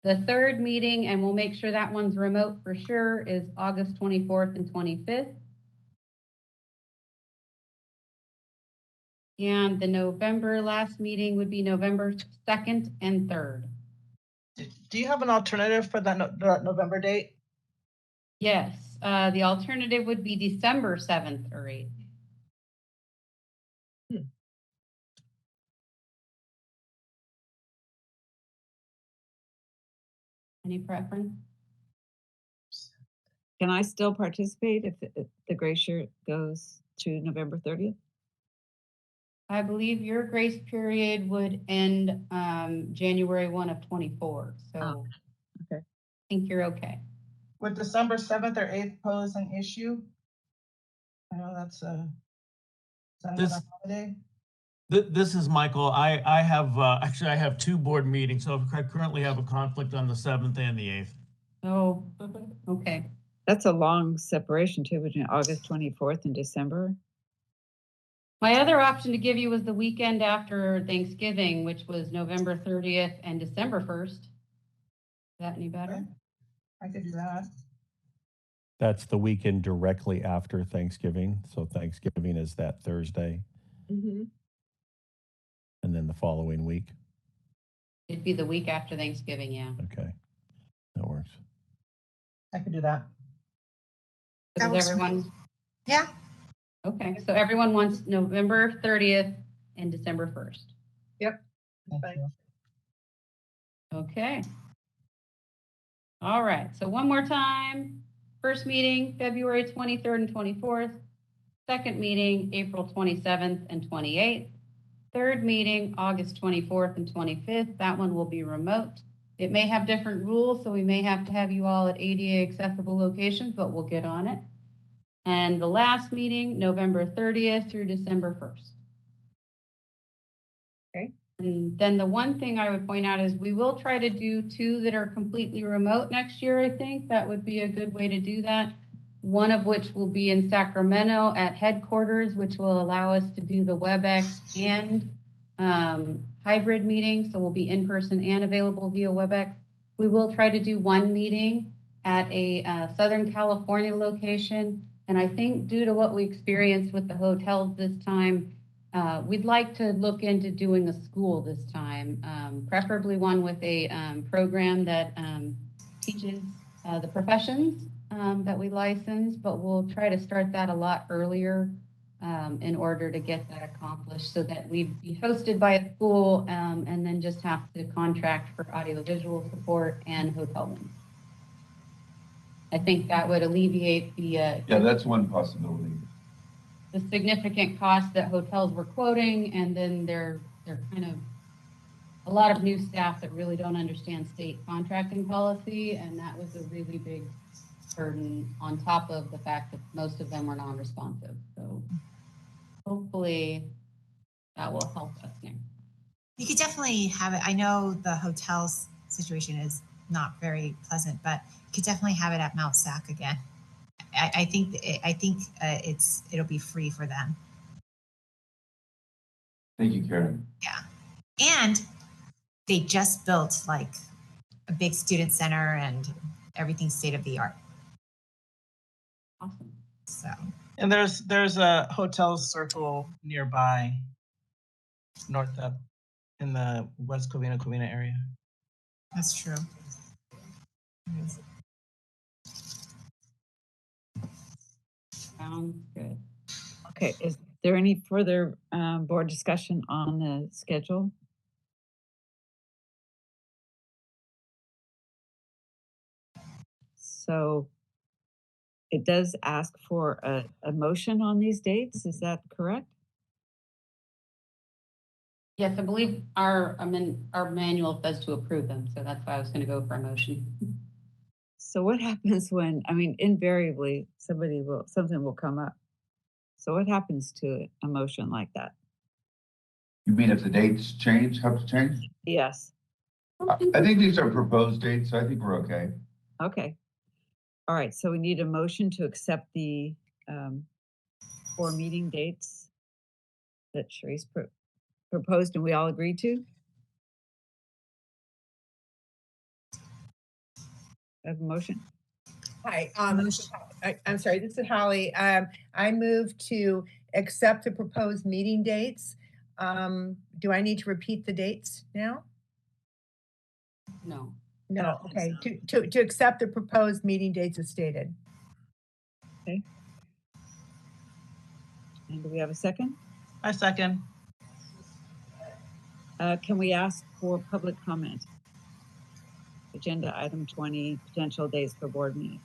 The third meeting, and we'll make sure that one's remote for sure, is August 24th and 25th. And the November last meeting would be November 2nd and 3rd. Do you have an alternative for that November date? Yes, the alternative would be December 7th or 8th. Any preference? Can I still participate if the gray shirt goes to November 30th? I believe your grace period would end January 1 of 24. So okay. I think you're okay. Would December 7th or 8th pose an issue? I know that's another holiday. This is Michael. I have actually I have two board meetings, so I currently have a conflict on the 7th and the 8th. Oh, okay. That's a long separation too between August 24th and December. My other option to give you was the weekend after Thanksgiving, which was November 30th and December 1st. Is that any better? I could do that. That's the weekend directly after Thanksgiving. So Thanksgiving is that Thursday. Mm-hmm. And then the following week. It'd be the week after Thanksgiving, yeah. Okay, that works. I could do that. Does everyone? Yeah. Okay, so everyone wants November 30th and December 1st. Yep. Okay. All right, so one more time. First meeting, February 23rd and 24th. Second meeting, April 27th and 28th. Third meeting, August 24th and 25th. That one will be remote. It may have different rules, so we may have to have you all at ADA accessible locations, but we'll get on it. And the last meeting, November 30th through December 1st. Okay. And then the one thing I would point out is we will try to do 2 that are completely remote next year, I think. That would be a good way to do that. One of which will be in Sacramento at headquarters, which will allow us to do the WebEx and hybrid meetings. So we'll be in person and available via WebEx. We will try to do one meeting at a Southern California location. And I think due to what we experienced with the hotels this time, we'd like to look into doing a school this time, preferably one with a program that teaches the professions that we license, but we'll try to start that a lot earlier in order to get that accomplished so that we'd be hosted by a school and then just have to contract for audiovisual support and hotel rooms. I think that would alleviate the Yeah, that's one possibility. the significant costs that hotels were quoting, and then they're kind of a lot of new staff that really don't understand state contracting policy, and that was a really big burden on top of the fact that most of them were non-responsive. So hopefully that will help us now. You could definitely have it. I know the hotel's situation is not very pleasant, but you could definitely have it at Mount Sac again. I think it'll be free for them. Thank you, Karen. Yeah, and they just built like a big student center and everything state of the art. Awesome. So. And there's a hotel circle nearby, north up in the West Covina area. That's true. Sounds good. Okay, is there any further board discussion on the schedule? So it does ask for a motion on these dates. Is that correct? Yes, I believe our manual says to approve them, so that's why I was going to go for a motion. So what happens when, I mean, invariably something will come up. So what happens to a motion like that? You mean if the dates have to change? Yes. I think these are proposed dates, so I think we're okay. Okay. All right. So we need a motion to accept the 4 meeting dates that Sharice proposed and we all agreed to. I have a motion. Hi, I'm sorry, this is Holly. I move to accept the proposed meeting dates. Do I need to repeat the dates now? No. No, okay, to accept the proposed meeting dates as stated. Okay. And do we have a second? I second. Can we ask for public comment? Agenda item 20, potential days for board meeting.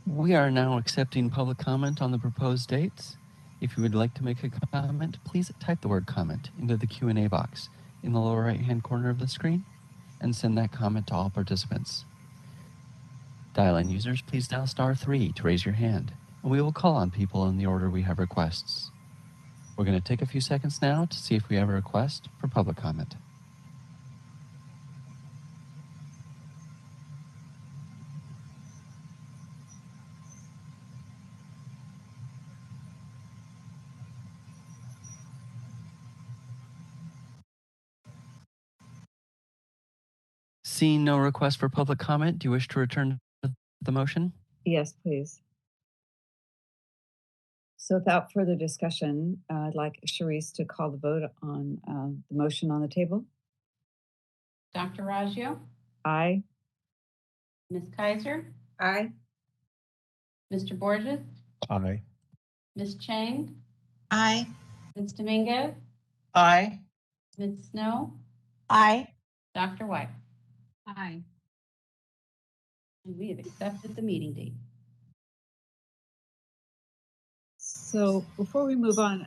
We are now accepting public comment on the proposed dates. If you would like to make a comment, please type the word comment into the Q&A box in the lower right-hand corner of the screen and send that comment to all participants. Dial-in users, please dial *3 to raise your hand, and we will call on people in the order we have requests. We're going to take a few seconds now to see if we have a request for public comment. Seeing no request for public comment, do you wish to return to the motion? Yes, please. So without further discussion, I'd like Sharice to call the vote on the motion on the table. Dr. Raggio? Aye. Ms. Kaiser? Aye. Mr. Borges? Aye. Ms. Chang? Aye. Ms. Dominguez? Aye. Ms. Snow? Aye. Dr. White? Aye. And we have accepted the meeting date. So before we move on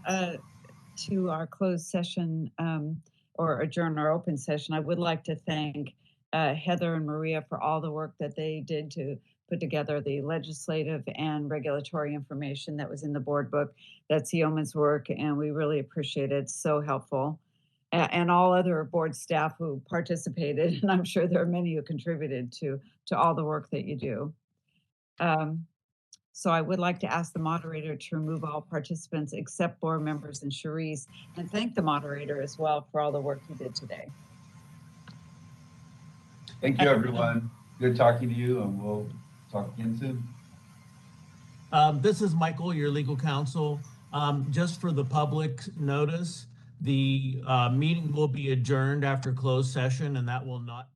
to our closed session or adjourn our open session, I would like to thank Heather and Maria for all the work that they did to put together the legislative and regulatory information that was in the board book. That's yeoman's work, and we really appreciate it. It's so helpful. And all other board staff who participated, and I'm sure there are many who contributed to all the work that you do. So I would like to ask the moderator to remove all participants except board members and Sharice, and thank the moderator as well for all the work you did today. Thank you, everyone. Good talking to you, and we'll talk again soon. This is Michael, your legal counsel. Just for the public notice, the meeting will be adjourned after closed session, and that will not